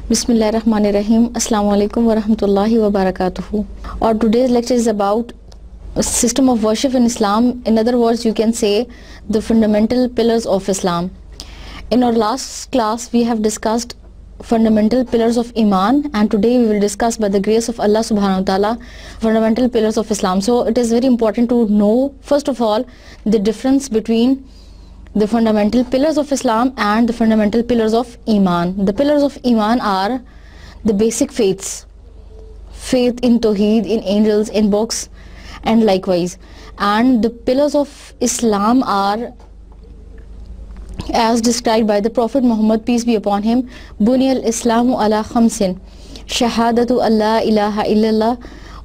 Bismillahirrahmanirrahim. Assalamu alaikum wa rahmatullahi wa barakatuhu. Our today's lecture is about a system of worship in Islam. In other words, you can say the fundamental pillars of Islam. In our last class, we have discussed fundamental pillars of Iman, and today we will discuss, by the grace of Allah subhanahu wa ta'ala, fundamental pillars of Islam. So it is very important to know, first of all, the difference between the fundamental pillars of Islam and the fundamental pillars of Iman. The pillars of Iman are the basic faiths. Faith in Tawheed, in angels, in books, and likewise. And the pillars of Islam are, as described by the Prophet Muhammad, peace be upon him, Buni al-Islamu ala khamsin, shahadatu Allah ilaha illallah,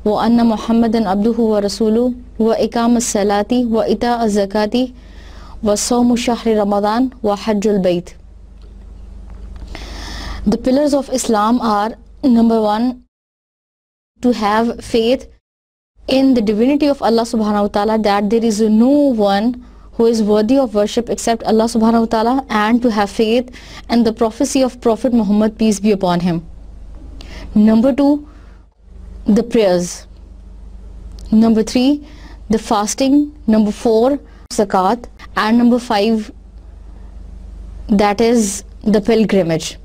wa anna Muhammadan abduhu wa rasuluh, wa iqam as-salati, wa ita az-zakati, wa sawmu shahri Ramadan, wa hajjul bayt. The pillars of Islam are, number one, to have faith in the divinity of Allah subhanahu wa ta'ala, that there is no one who is worthy of worship except Allah subhanahu wa ta'ala, and to have faith in the prophecy of Prophet Muhammad, peace be upon him. Number two, the prayers. Number three, the fasting. Number four, zakat. And number five, that is the pilgrimage.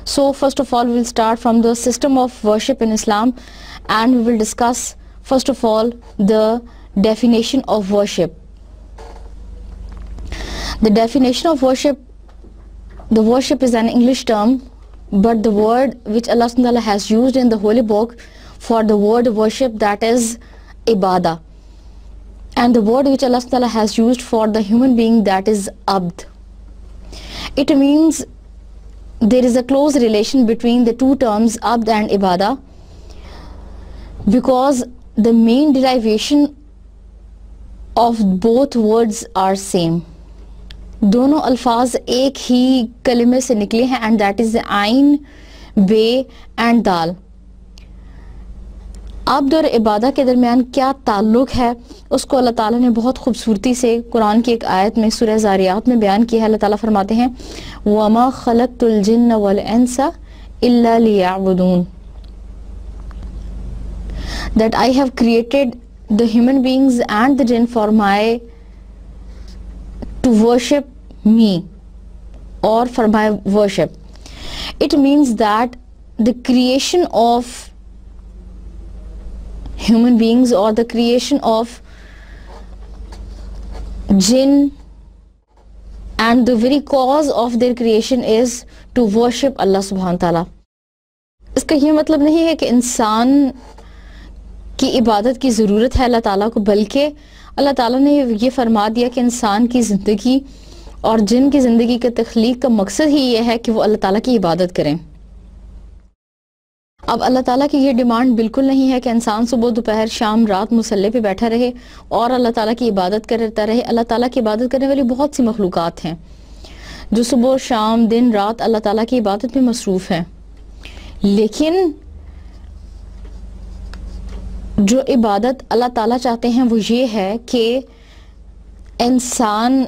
So first of all, we will start from the system of worship in Islam, and we will discuss first of all the definition of worship. The definition of worship, the worship is an English term, but the word which Allah subhanahu wa ta'ala has used in the holy book for the word worship, that is ibadah. And the word which Allah subhanahu wa ta'ala has used for the human being, that is abd. It means there is a close relation between the two terms abd and ibadah, because the main derivation of both words are same. دونوں الفاظ ایک ہی کلمے سے نکلے ہیں, and that is عین, بے and دال. عبد اور عبادہ کے درمیان کیا تعلق ہے, اس کو اللہ تعالیٰ نے بہت خوبصورتی سے قرآن کی ایک آیت میں سورہ زاریات میں بیان کیا ہے. اللہ تعالیٰ فرماتے ہیں وَمَا خَلَقْتُ الْجِنَّ وَالْإِنسَ إِلَّا لِيَعْبُدُونَ, that I have created the human beings and the jinn for to worship me, or for my worship. It means that the creation of human beings or the creation of jinn, and the very cause of their creation is to worship Allah subhanahu wa ta'ala. اس کا یہ مطلب نہیں ہے کہ انسان کی عبادت کی ضرورت ہے اللہ تعالیٰ کو, بلکہ اللہ تعالیٰ نے یہ فرما دیا کہ انسان کی زندگی اور جن کی زندگی کے تخلیق کا مقصد ہی یہ ہے کہ وہ اللہ تعالیٰ کی عبادت کریں. اب اللہ تعالیٰ کی یہ ڈیمانڈ بالکل نہیں ہے کہ انسان صبح دوپہر شام رات مصلی پہ بیٹھا رہے اور اللہ تعالیٰ کی عبادت کرتا رہے. اللہ تعالیٰ کی عبادت کرنے والی بہت سی مخلوقات ہیں جو صبح شام دن رات اللہ تعالیٰ کی عبادت میں مصروف ہیں, لیکن جو عبادت اللہ تعالیٰ چاہتے ہیں وہ یہ ہے کہ انسان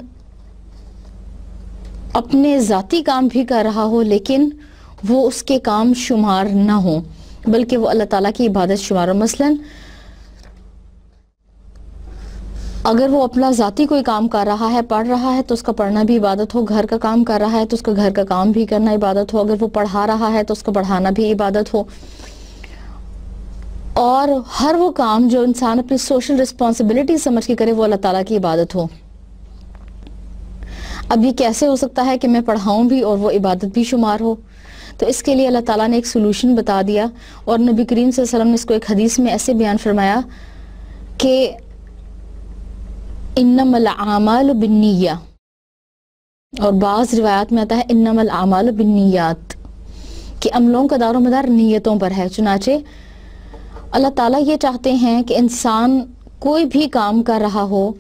اپنے ذاتی کام بھی کر رہا ہو, لیکن وہ اس کے کام شمار نہ ہوں, بلکہ وہ اللہ تعالیٰ کی عبادت شمار ہو. مثلا اگر وہ اپنا ذاتی کوئی کام کر رہا ہے, پڑھ رہا ہے تو اس کا پڑھنا بھی عبادت ہو, گھر کا کام کر رہا ہے تو اس کا گھر کا کام بھی کرنا عبادت ہو, اگر وہ پڑھا رہا ہے تو اس کا پڑھانا بھی عبادت ہو, اور ہر وہ کام جو انسان اپنی سوشل رسپانسبلٹی سمجھ کے کرے وہ اللہ تعالیٰ کی عبادت ہو. اب یہ کیسے ہو سکتا ہے کہ میں پڑھاؤں بھی اور وہ عبادت بھی شمار ہو؟ تو اس کے لیے اللہ تعالیٰ نے ایک سولوشن بتا دیا, اور نبی کریم صلی اللہ علیہ وسلم نے اس کو ایک حدیث میں ایسے بیان فرمایا کہ انما الاعمال بالنیہ, اور بعض روایات میں آتا ہے انما الاعمال بالنیات, کہ عملوں کا دار و مدار نیتوں پر ہے. چنانچہ اللہ تعالیٰ یہ چاہتے ہیں کہ انسان کوئی بھی کام کر رہا ہو,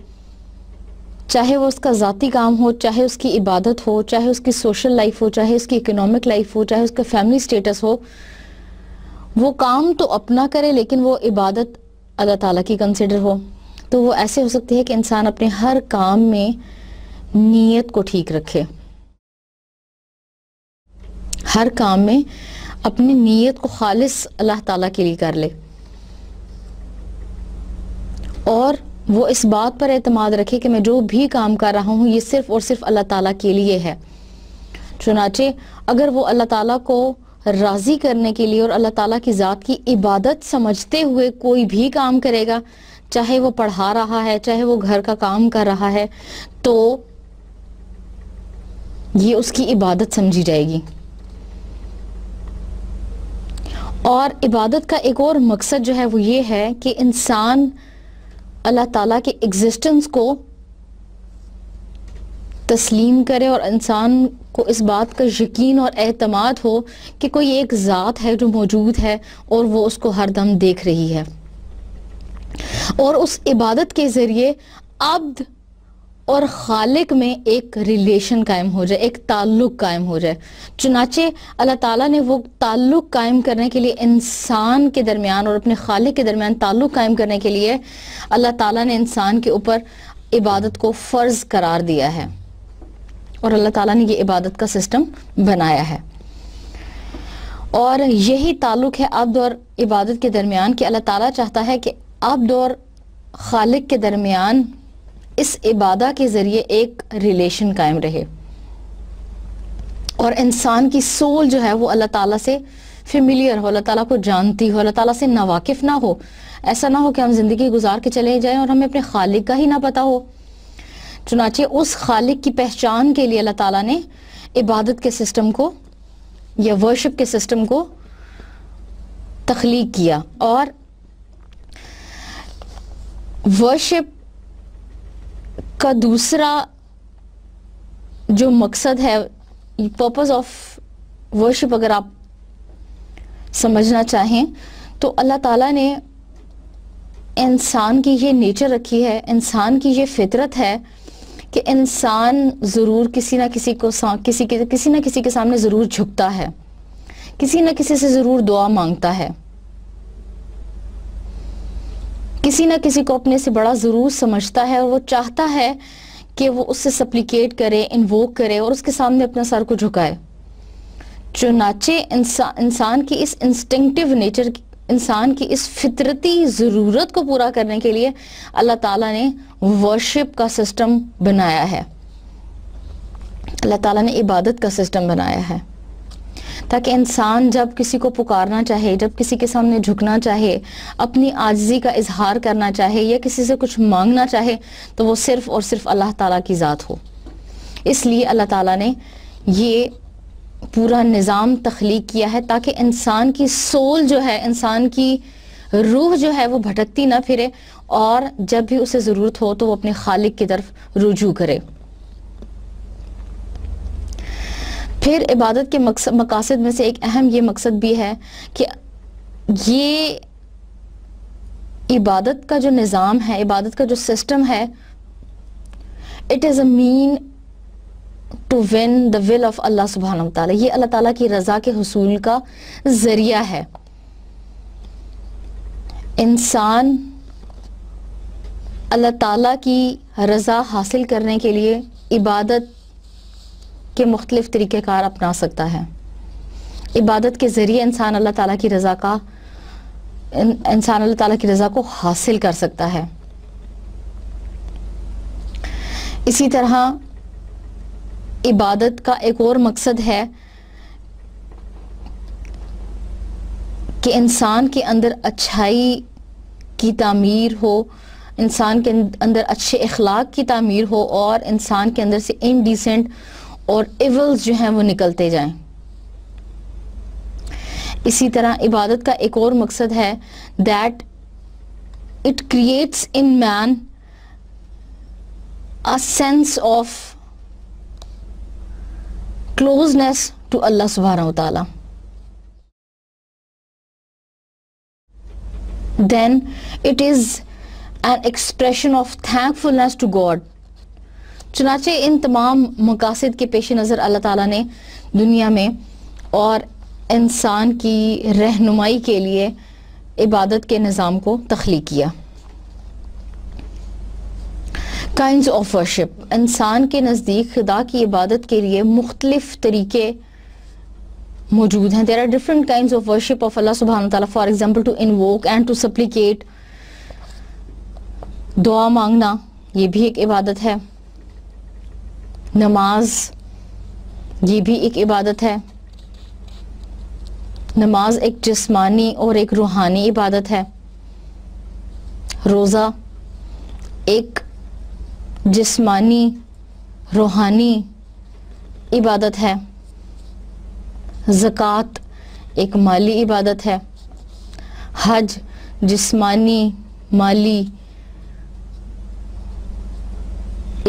چاہے وہ اس کا ذاتی کام ہو, چاہے اس کی عبادت ہو, چاہے اس کی سوشل لائف ہو, چاہے اس کی اکنامک لائف ہو, چاہے اس کا فیملی سٹیٹس ہو, وہ کام تو اپنا کرے لیکن وہ عبادت اللہ تعالیٰ کی کنسیڈر ہو. تو وہ ایسے ہو سکتی ہے کہ انسان اپنے ہر کام میں نیت کو ٹھیک رکھے, ہر کام میں اپنی نیت کو خالص اللہ تعالیٰ کے لیے کر لے اور وہ اس بات پر اعتماد رکھے کہ میں جو بھی کام کر رہا ہوں یہ صرف اور صرف اللہ تعالیٰ کے لیے ہے. چنانچہ اگر وہ اللہ تعالیٰ کو راضی کرنے کے لیے اور اللہ تعالیٰ کی ذات کی عبادت سمجھتے ہوئے کوئی بھی کام کرے گا, چاہے وہ پڑھا رہا ہے, چاہے وہ گھر کا کام کر رہا ہے, تو یہ اس کی عبادت سمجھی جائے گی. اور عبادت کا ایک اور مقصد جو ہے وہ یہ ہے کہ انسان اللہ تعالیٰ کے ایگزسٹنس کو تسلیم کرے اور انسان کو اس بات کا یقین اور اعتماد ہو کہ کوئی ایک ذات ہے جو موجود ہے اور وہ اس کو ہر دم دیکھ رہی ہے, اور اس عبادت کے ذریعے عبد اور خالق میں ایک ریلیشن قائم ہو جائے, ایک تعلق قائم ہو جائے. چنانچہ اللہ تعالیٰ نے وہ تعلق قائم کرنے کے لیے انسان کے درمیان اور اپنے خالق کے درمیان تعلق قائم کرنے کے لیے اللہ تعالیٰ نے انسان کے اوپر عبادت کو فرض قرار دیا ہے, اور اللہ تعالیٰ نے یہ عبادت کا سسٹم بنایا ہے. اور یہی تعلق ہے عبد اور عبادت کے درمیان کہ اللہ تعالیٰ چاہتا ہے کہ عبد اور خالق کے درمیان اس عبادت کے ذریعے ایک ریلیشن قائم رہے, اور انسان کی سول جو ہے وہ اللہ تعالیٰ سے فیملیئر ہو, اللہ تعالیٰ کو جانتی ہو, اللہ تعالیٰ سے ناواقف نہ ہو. ایسا نہ ہو کہ ہم زندگی گزار کے چلے جائیں اور ہمیں اپنے خالق کا ہی نہ پتا ہو. چنانچہ اس خالق کی پہچان کے لیے اللہ تعالیٰ نے عبادت کے سسٹم کو یا ورشپ کے سسٹم کو تخلیق کیا. اور ورشپ کا دوسرا جو مقصد ہے, پرپز آف ورشپ اگر آپ سمجھنا چاہیں تو اللہ تعالیٰ نے انسان کی یہ نیچر رکھی ہے, انسان کی یہ فطرت ہے کہ انسان ضرور کسی نہ کسی کے سامنے ضرور جھکتا ہے, کسی نہ کسی سے ضرور دعا مانگتا ہے, کسی نہ کسی کو اپنے سے بڑا ضرور سمجھتا ہے, اور وہ چاہتا ہے کہ وہ اس سے سپلیکیٹ کرے, انووک کرے اور اس کے سامنے اپنا سر کو جھکائے. چنانچہ انسان کی اس انسٹنکٹیو نیچر, انسان کی اس فطرتی ضرورت کو پورا کرنے کے لیے اللہ تعالیٰ نے ورشپ کا سسٹم بنایا ہے, اللہ تعالیٰ نے عبادت کا سسٹم بنایا ہے, تاکہ انسان جب کسی کو پکارنا چاہے, جب کسی کے سامنے جھکنا چاہے, اپنی عاجزی کا اظہار کرنا چاہے یا کسی سے کچھ مانگنا چاہے تو وہ صرف اور صرف اللہ تعالیٰ کی ذات ہو. اس لیے اللہ تعالیٰ نے یہ پورا نظام تخلیق کیا ہے تاکہ انسان کی سول جو ہے, انسان کی روح جو ہے وہ بھٹکتی نہ پھرے, اور جب بھی اسے ضرورت ہو تو وہ اپنے خالق کی طرف رجوع کرے. پھر عبادت کے مقاصد میں سے ایک اہم یہ مقصد بھی ہے کہ یہ عبادت کا جو نظام ہے, عبادت کا جو سسٹم ہے, it is a mean to win the will of Allah سبحانہ وتعالی. یہ اللہ تعالیٰ کی رضا کے حصول کا ذریعہ ہے. انسان اللہ تعالیٰ کی رضا حاصل کرنے کے لیے عبادت کے مختلف طریقہ کار اپنا سکتا ہے. عبادت کے ذریعے انسان اللہ تعالیٰ کی رضا کو حاصل کر سکتا ہے. اسی طرح عبادت کا ایک اور مقصد ہے کہ انسان کے اندر اچھائی کی تعمیر ہو, انسان کے اندر اچھے اخلاق کی تعمیر ہو, اور انسان کے اندر سے انڈیسنٹ اور ایولز جو ہیں وہ نکلتے جائیں. اسی طرح عبادت کا ایک اور مقصد ہے that it creates in man a sense of closeness to Allah subhanahu wa ta'ala. Then it is an expression of thankfulness to God. چنانچہ ان تمام مقاصد کے پیش نظر اللہ تعالیٰ نے دنیا میں اور انسان کی رہنمائی کے لیے عبادت کے نظام کو تخلیق کیا. Kinds of worship. انسان کے نزدیک خدا کی عبادت کے لیے مختلف طریقے موجود ہیں. There are different kinds of worship of Allah subhanahu wa ta'ala. For example, to invoke and to supplicate, دعا مانگنا یہ بھی ایک عبادت ہے. نماز یہ بھی ایک عبادت ہے. نماز ایک جسمانی اور ایک روحانی عبادت ہے. روزہ ایک جسمانی روحانی عبادت ہے. زکوٰۃ ایک مالی عبادت ہے. حج جسمانی مالی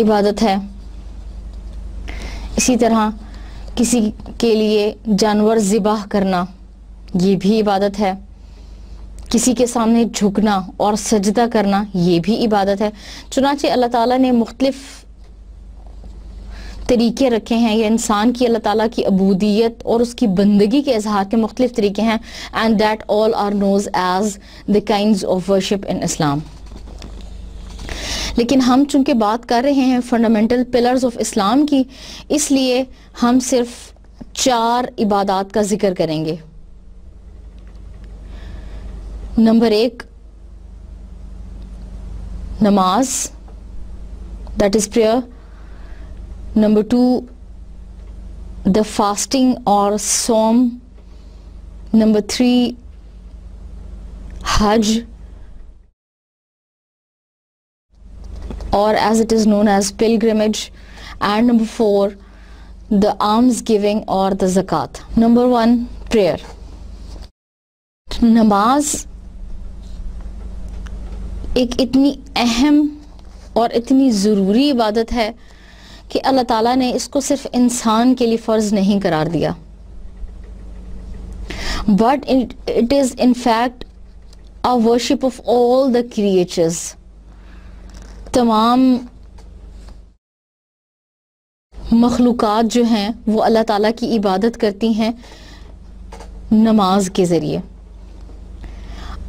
عبادت ہے. اسی طرح کسی کے لیے جانور ذبح کرنا یہ بھی عبادت ہے. کسی کے سامنے جھکنا اور سجدہ کرنا یہ بھی عبادت ہے. چنانچہ اللہ تعالیٰ نے مختلف طریقے رکھے ہیں. یہ انسان کی اللہ تعالیٰ کی عبودیت اور اس کی بندگی کے اظہار کے مختلف طریقے ہیں. and that all are known as the kinds of worship in Islam. لیکن ہم چونکہ بات کر رہے ہیں فنڈامنٹل پلرز آف اسلام کی، اس لیے ہم صرف 4 عبادات کا ذکر کریں گے. نمبر 1 نماز، that is prayer. Number 2 the fasting or صوم. Number 3 Hajj or as it is known as pilgrimage. And number 4 the alms giving or the zakat. Number 1 prayer. نماز ایک اتنی اہم اور اتنی ضروری عبادت ہے کہ اللہ تعالیٰ نے اس کو صرف انسان کے لیے فرض نہیں قرار دیا، but it is in fact a worship of all the creatures. تمام مخلوقات جو ہیں وہ اللہ تعالیٰ کی عبادت کرتی ہیں نماز کے ذریعے.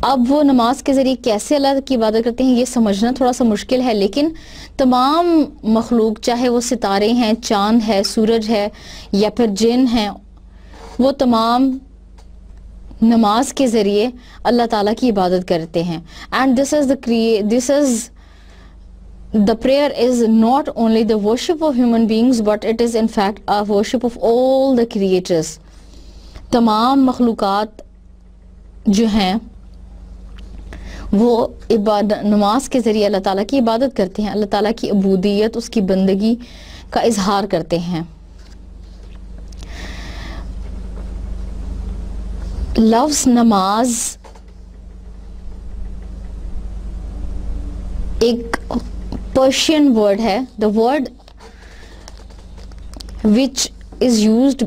اب وہ نماز کے ذریعے کیسے اللہ کی عبادت کرتے ہیں یہ سمجھنا تھوڑا سا مشکل ہے، لیکن تمام مخلوق چاہے وہ ستارے ہیں، چاند ہے، سورج ہے یا پھر جن ہیں، وہ تمام نماز کے ذریعے اللہ تعالیٰ کی عبادت کرتے ہیں. and the prayer is not only the worship of human beings but it is in fact a worship of all the creatures. تمام مخلوقات جو ہیں وہ نماز کے ذریعے اللہ تعالیٰ کی عبادت کرتے ہیں، اللہ تعالیٰ کی عبودیت، اس کی بندگی کا اظہار کرتے ہیں. لفظ نماز ایک پرشین ورڈ ہے. the word which is used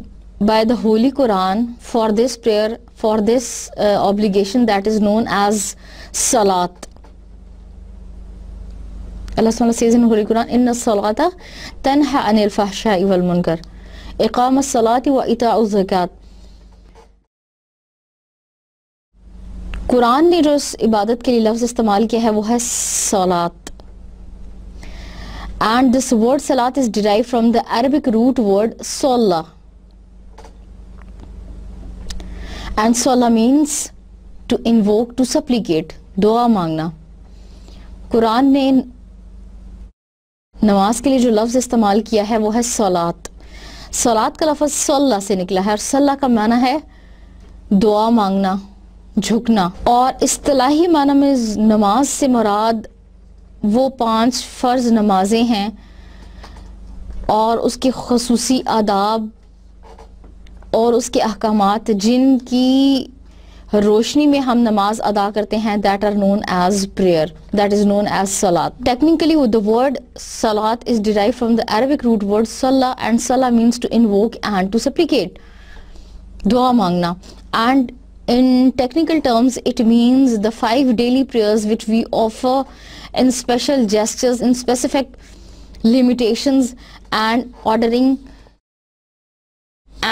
by the Holy Quran for this prayer, for this obligation, that is known as salat. Allah SWT says in the Holy Quran, inna salata tanha anil fahsha'i wal munkar, iqam as-salati wa ita'u zakat. قرآن نے جو اس عبادت کے لیے لفظ استعمال کیا ہے وہ ہے salat. And this word salat is derived from the Arabic root word salla. And salla means to invoke, to supplicate, دعا مانگنا. قرآن نے نماز کے لیے جو لفظ استعمال کیا ہے وہ ہے صلات. صلات کا لفظ صلا سے نکلا ہے اور صلا کا معنی ہے دعا مانگنا، جھکنا. اور اصطلاحی معنی میں نماز سے مراد وہ 5 فرض نمازیں ہیں اور اس کے خصوصی آداب اور اس کے احکامات جن کی روشنی میں ہم نماز ادا کرتے ہیں, that are known as prayer, that is known as salat. Technically the word salat is derived from the Arabic root word salla, and salla means to invoke and to supplicate, dua mangna. And in technical terms it means the 5 daily prayers which we offer in special gestures, in specific limitations, and ordering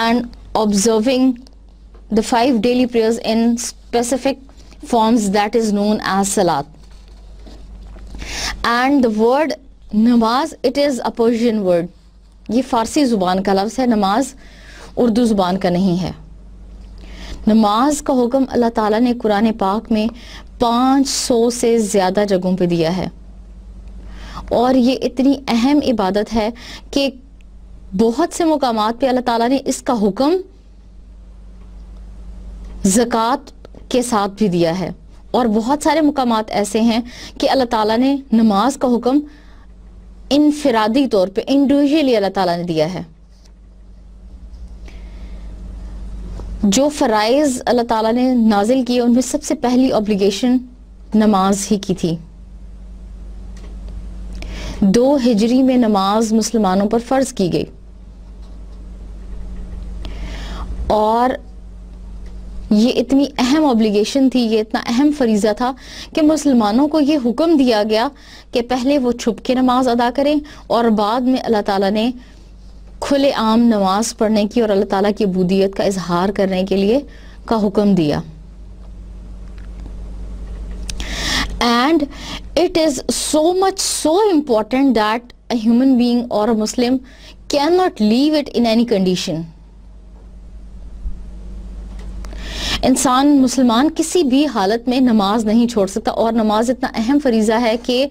and observing the 5 daily prayers in specific forms, that is known as salat. And the word namaz, it is a Persian word. یہ فارسی زبان کا لفظ ہے, نماز اردو زبان کا نہیں ہے. نماز کا حکم اللہ تعالیٰ نے قرآن پاک میں 500 سے زیادہ جگہوں پہ دیا ہے، اور یہ اتنی اہم عبادت ہے کہ بہت سے مقامات پہ اللہ تعالیٰ نے اس کا حکم زکوٰۃ کے ساتھ بھی دیا ہے، اور بہت سارے مقامات ایسے ہیں کہ اللہ تعالیٰ نے نماز کا حکم انفرادی طور پہ انڈیویجولی اللہ تعالیٰ نے دیا ہے۔ جو فرائض اللہ تعالیٰ نے نازل کیے ان میں سب سے پہلی اوبلیگیشن نماز ہی کی تھی۔ 2 ہجری میں نماز مسلمانوں پر فرض کی گئی، اور یہ اتنی اہم اوبلیگیشن تھی، یہ اتنا اہم فریضہ تھا کہ مسلمانوں کو یہ حکم دیا گیا کہ پہلے وہ چھپ کے نماز ادا کریں، اور بعد میں اللہ تعالیٰ نے کھلے عام نماز پڑھنے کی اور اللہ تعالیٰ کی عبودیت کا اظہار کرنے کے لیے کا حکم دیا۔ And it is so important that a human being or a Muslim cannot leave it in any condition. انسان مسلمان کسی بھی حالت میں نماز نہیں چھوڑ سکتا، اور نماز اتنا اہم فریضہ ہے کہ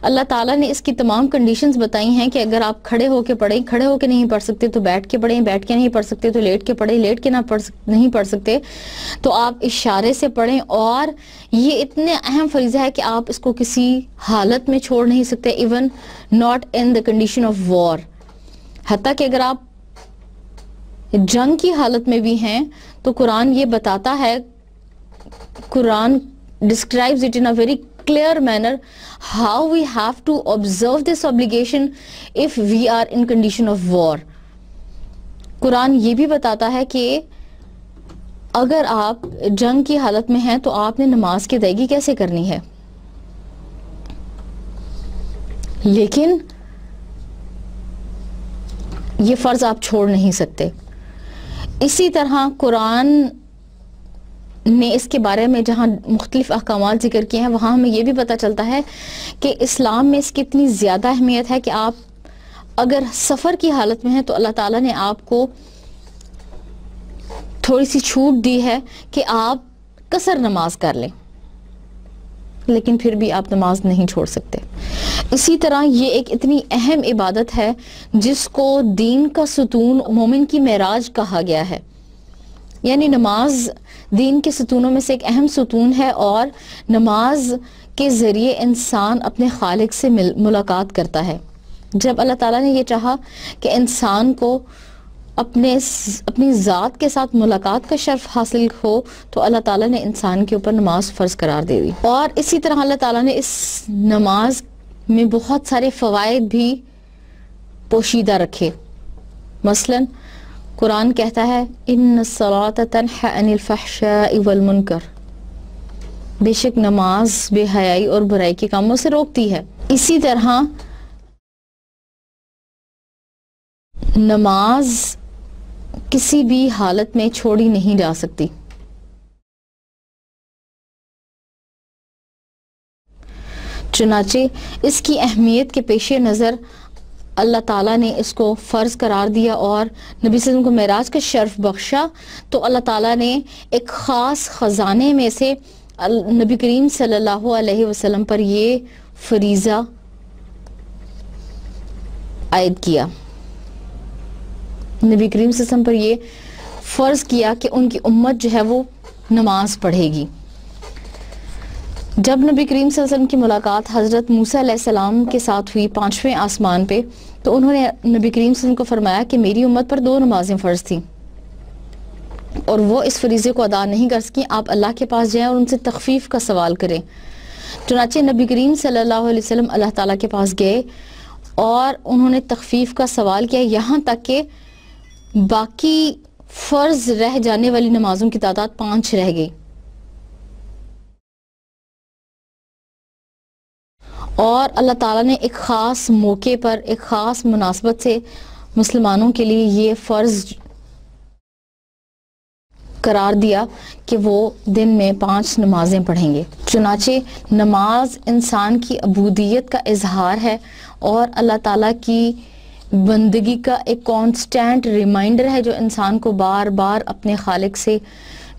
اللہ تعالیٰ نے اس کی تمام کنڈیشنز بتائی ہیں کہ اگر آپ کھڑے ہو کے پڑھیں، کھڑے ہو کے نہیں پڑھ سکتے تو بیٹھ کے پڑھیں، بیٹھ کے نہیں پڑھ سکتے تو لیٹ کے پڑھیں، لیٹ کے نہیں پڑھ سکتے تو آپ اشارے سے پڑھیں، اور یہ اتنے اہم فریضہ ہے کہ آپ اس کو کسی حالت میں چھوڑ نہیں سکتے، even not in the condition of war. حتیٰ کہ اگر آپ جنگ کی حالت میں بھی ہیں تو قرآن یہ بتاتا ہے، قرآن describes it in a very clear manner how we have to observe this obligation if we are in condition of war۔ قرآن یہ بھی بتاتا ہے کہ اگر آپ جنگ کی حالت میں ہیں تو آپ نے نماز کی ادائیگی کیسے کرنی ہے، لیکن یہ فرض آپ چھوڑ نہیں سکتے۔ اسی طرح قرآن نے اس کے بارے میں جہاں مختلف احکامات ذکر کیے ہیں وہاں ہمیں یہ بھی پتہ چلتا ہے کہ اسلام میں اس کی اتنی زیادہ اہمیت ہے کہ آپ اگر سفر کی حالت میں ہیں تو اللہ تعالیٰ نے آپ کو تھوڑی سی چھوٹ دی ہے کہ آپ قصر نماز کر لیں، لیکن پھر بھی آپ نماز نہیں چھوڑ سکتے۔ اسی طرح یہ ایک اتنی اہم عبادت ہے جس کو دین کا ستون، مومن کی معراج کہا گیا ہے، یعنی نماز دین کے ستونوں میں سے ایک اہم ستون ہے، اور نماز کے ذریعے انسان اپنے خالق سے ملاقات کرتا ہے۔ جب اللہ تعالیٰ نے یہ چاہا کہ انسان کو اپنی ذات کے ساتھ ملاقات کا شرف حاصل ہو تو اللہ تعالیٰ نے انسان کے اوپر نماز فرض قرار دے دی، اور اسی طرح اللہ تعالیٰ نے اس نماز میں بہت سارے فوائد بھی پوشیدہ رکھے۔ مثلا قرآن کہتا ہے ان الصلاۃ تنہی عن الفحشاء والمنکر، بے شک نماز بے حیائی اور برائی کے کاموں سے روکتی ہے۔ اسی طرح نماز کسی بھی حالت میں چھوڑی نہیں جا سکتی۔ چنانچہ اس کی اہمیت کے پیش نظر اللہ تعالیٰ نے اس کو فرض قرار دیا اور نبی صلی اللہ علیہ وسلم کو معراج کا شرف بخشا، تو اللہ تعالیٰ نے ایک خاص خزانے میں سے نبی کریم صلی اللہ علیہ وسلم پر یہ فریضہ عائد کیا۔ نبی کریم صلی اللہ علیہ وسلم پر یہ فرض کیا کہ ان کی امت جو ہے وہ نماز پڑھے گی۔ جب نبی کریم صلی اللہ علیہ وسلم کی ملاقات حضرت موسیٰ علیہ السلام کے ساتھ ہوئی 5ویں آسمان پہ، تو انہوں نے نبی کریم صلی اللہ علیہ وسلم کو فرمایا کہ میری امت پر 2 نمازیں فرض تھیں اور وہ اس فریضے کو ادا نہیں کر سکیں، آپ اللہ کے پاس جائیں اور ان سے تخفیف کا سوال کریں۔ چنانچہ نبی کریم صلی اللہ علیہ وسلم اللہ تعالیٰ کے پاس گئے اور انہوں نے تخفیف کا سوال کیا، یہاں تک کہ باقی فرض رہ جانے والی نمازوں کی تعداد 5 رہ گئی، اور اللہ تعالیٰ نے ایک خاص موقع پر ایک خاص مناسبت سے مسلمانوں کے لیے یہ فرض قرار دیا کہ وہ دن میں 5 نمازیں پڑھیں گے۔ چنانچہ نماز انسان کی عبودیت کا اظہار ہے اور اللہ تعالیٰ کی بندگی کا ایک کانسٹینٹ ریمائنڈر ہے جو انسان کو بار بار اپنے خالق سے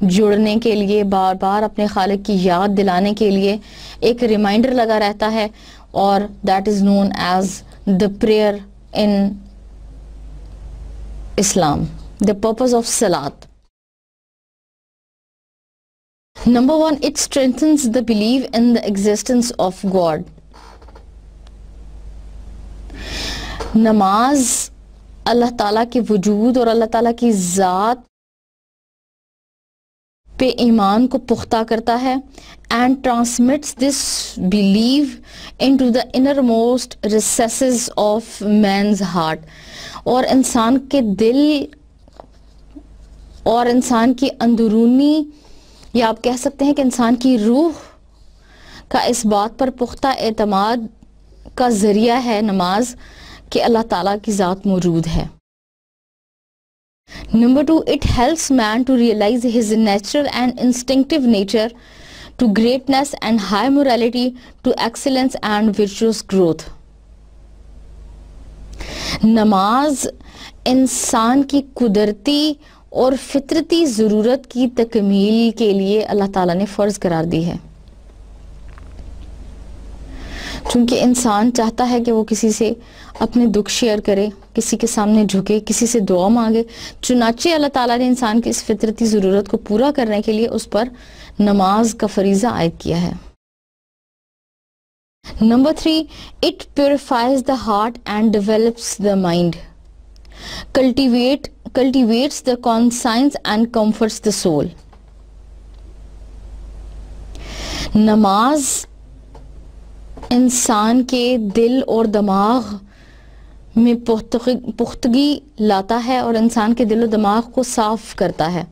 جڑنے کے لیے, بار بار اپنے خالق کی یاد دلانے کے لیے ایک ریمائنڈر لگا رہتا ہے, اور that is known as the prayer in Islam, the purpose of salat. Number 1, it strengthens the belief in the existence of God. نماز اللہ تعالیٰ کے وجود اور اللہ تعالیٰ کی ذات پہ ایمان کو پختہ کرتا ہے, and transmits this belief into the innermost recesses of man's heart. اور انسان کے دل اور انسان کی اندرونی, یا آپ کہہ سکتے ہیں کہ انسان کی روح کا اس بات پر پختہ اعتماد کا ذریعہ ہے نماز کہ اللہ تعالیٰ کی ذات موجود ہے. Number 2, it helps man to realize his natural and instinctive nature to greatness and high morality, to excellence and virtuous growth. نماز انسان کی قدرتی اور فطرتی ضرورت کی تکمیل کے لیے اللہ تعالیٰ نے فرض قرار دی ہے, چونکہ انسان چاہتا ہے کہ وہ کسی سے اپنے دکھ شیئر کرے, کسی کے سامنے جھکے, کسی سے دعا مانگے. چنانچہ اللہ تعالیٰ نے انسان کی اس فطرتی ضرورت کو پورا کرنے کے لیے اس پر نماز کا فریضہ عائد کیا ہے. Number 3, it purifies the heart and develops the mind, cultivates the conscience and comforts the soul. نماز انسان کے دل اور دماغ میں پختگی لاتا ہے اور انسان کے دل و دماغ کو صاف کرتا ہے.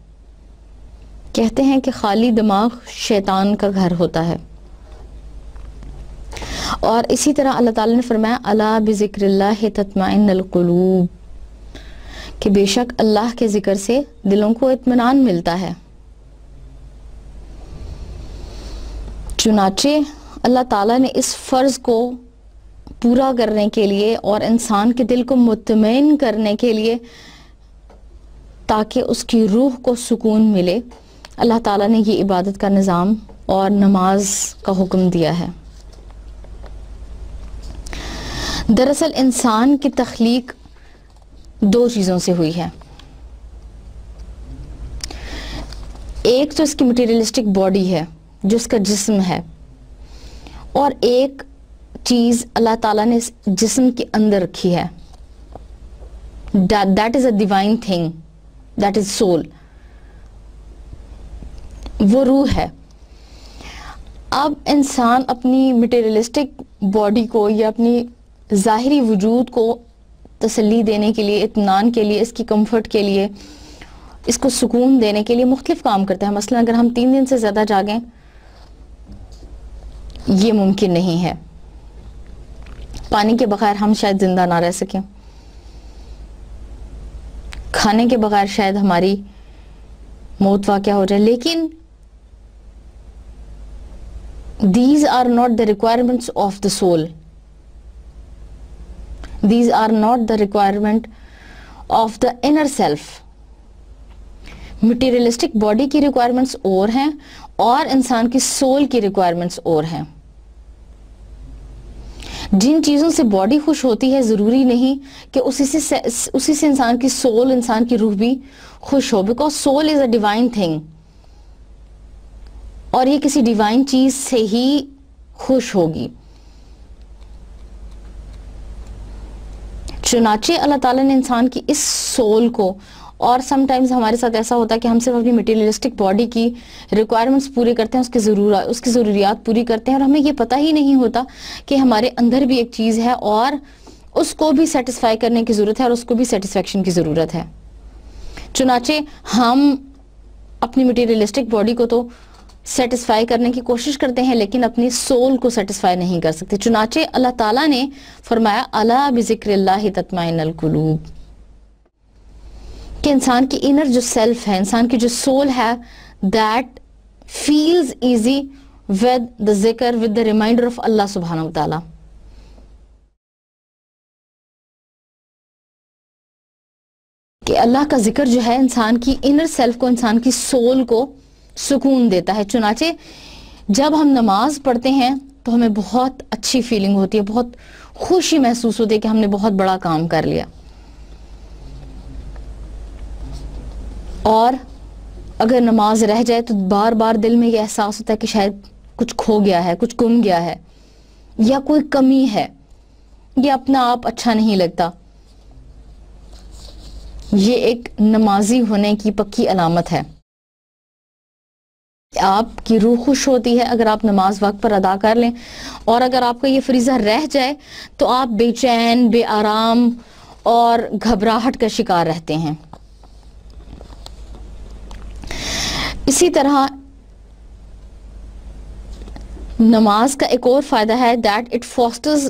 کہتے ہیں کہ خالی دماغ شیطان کا گھر ہوتا ہے. اور اسی طرح اللہ تعالیٰ نے فرمایا الا بذکر اللہ تطمئن القلوب, کہ بے شک اللہ کے ذکر سے دلوں کو اطمینان ملتا ہے. چنانچہ اللہ تعالیٰ نے اس فرض کو پورا کرنے کے لیے اور انسان کے دل کو مطمئن کرنے کے لیے, تاکہ اس کی روح کو سکون ملے, اللہ تعالیٰ نے یہ عبادت کا نظام اور نماز کا حکم دیا ہے. دراصل انسان کی تخلیق 2 چیزوں سے ہوئی ہے. ایک تو اس کی مٹیریلسٹک باڈی ہے جو اس کا جسم ہے, اور ایک چیز اللہ تعالیٰ نے اس جسم کے اندر رکھی ہے, that is a divine thing, that is soul, وہ روح ہے. اب انسان اپنی مٹیریلسٹک باڈی کو یا اپنی ظاہری وجود کو تسلی دینے کے لیے, اطمینان کے لیے, اس کی کمفرٹ کے لیے, اس کو سکون دینے کے لیے مختلف کام کرتے ہیں. مثلا اگر ہم 3 دن سے زیادہ جاگیں, یہ ممکن نہیں ہے. پانی کے بغیر ہم شاید زندہ نہ رہ سکیں, کھانے کے بغیر شاید ہماری موت واقع ہو جائے. لیکن these are not the requirements of the soul. These are not the requirement of the inner self. Materialistic body کی requirements اور ہیں اور انسان کی soul کی requirements اور ہیں. جن چیزوں سے باڈی خوش ہوتی ہے ضروری نہیں کہ اسی سے انسان کی soul, انسان کی روح بھی خوش ہو, because soul is a divine thing, اور یہ کسی ڈیوائن چیز سے ہی خوش ہوگی. چنانچہ اللہ تعالیٰ نے انسان کی اس سول کو, اور سم ٹائمز ہمارے ساتھ ایسا ہوتا ہے کہ ہم صرف اپنی مٹیریلسٹک باڈی کی ریکوائرمنٹس پوری کرتے ہیں, اس کی ضروریات پوری کرتے ہیں, اور ہمیں یہ پتہ ہی نہیں ہوتا کہ ہمارے اندر بھی ایک چیز ہے اور اس کو بھی سیٹسفائی کرنے کی ضرورت ہے اور اس کو بھی سیٹسفیکشن کی ضرورت ہے. چنانچہ ہم اپنی مٹیریلسٹک باڈی کو تو سیٹسفائی کرنے کی کوشش کرتے ہیں لیکن اپنی سول کو سیٹسفائی نہیں کر سکتے. چنانچہ اللہ تعالیٰ نے فرمایا الا بذکر اللہ تطمئن القلوب, کہ انسان کی انر جو سیلف ہے, انسان کی جو سول ہے, that feels easy with the ذکر, with the reminder of اللہ سبحانہ وتعالی. کہ اللہ کا ذکر جو ہے انسان کی انر سیلف کو, انسان کی سول کو سکون دیتا ہے. چنانچہ جب ہم نماز پڑھتے ہیں تو ہمیں بہت اچھی فیلنگ ہوتی ہے, بہت خوشی محسوس ہوتی ہے کہ ہم نے بہت بڑا کام کر لیا. اور اگر نماز رہ جائے تو بار بار دل میں یہ احساس ہوتا ہے کہ شاید کچھ کھو گیا ہے, کچھ گم گیا ہے, یا کوئی کمی ہے, یہ اپنا آپ اچھا نہیں لگتا. یہ ایک نمازی ہونے کی پکی علامت ہے. آپ کی روح خوش ہوتی ہے اگر آپ نماز وقت پر ادا کر لیں, اور اگر آپ کا یہ فریضہ رہ جائے تو آپ بے چین, بے آرام اور گھبراہٹ کا شکار رہتے ہیں. اسی طرح نماز کا ایک اور فائدہ ہے that it fosters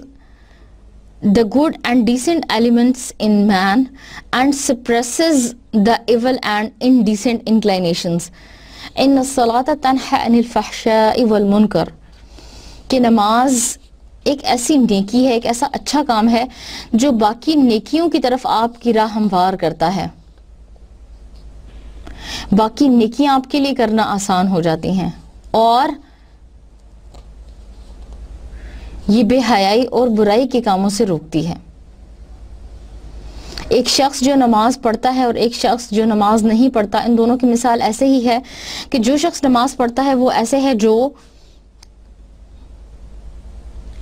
the good and decent elements in man and suppresses the evil and indecent inclinations. ان الصلاۃ تنہی عن الفحشاء والمنکر, کہ نماز ایک ایسی نیکی ہے, ایک ایسا اچھا کام ہے جو باقی نیکیوں کی طرف آپ کی راہ ہموار کرتا ہے. باقی نیکیاں آپ کے لیے کرنا آسان ہو جاتی ہیں, اور یہ بے حیائی اور برائی کے کاموں سے روکتی ہے. ایک شخص جو نماز پڑھتا ہے اور ایک شخص جو نماز نہیں پڑھتا, ان دونوں کی مثال ایسے ہی ہے کہ جو شخص نماز پڑھتا ہے وہ ایسے ہے جو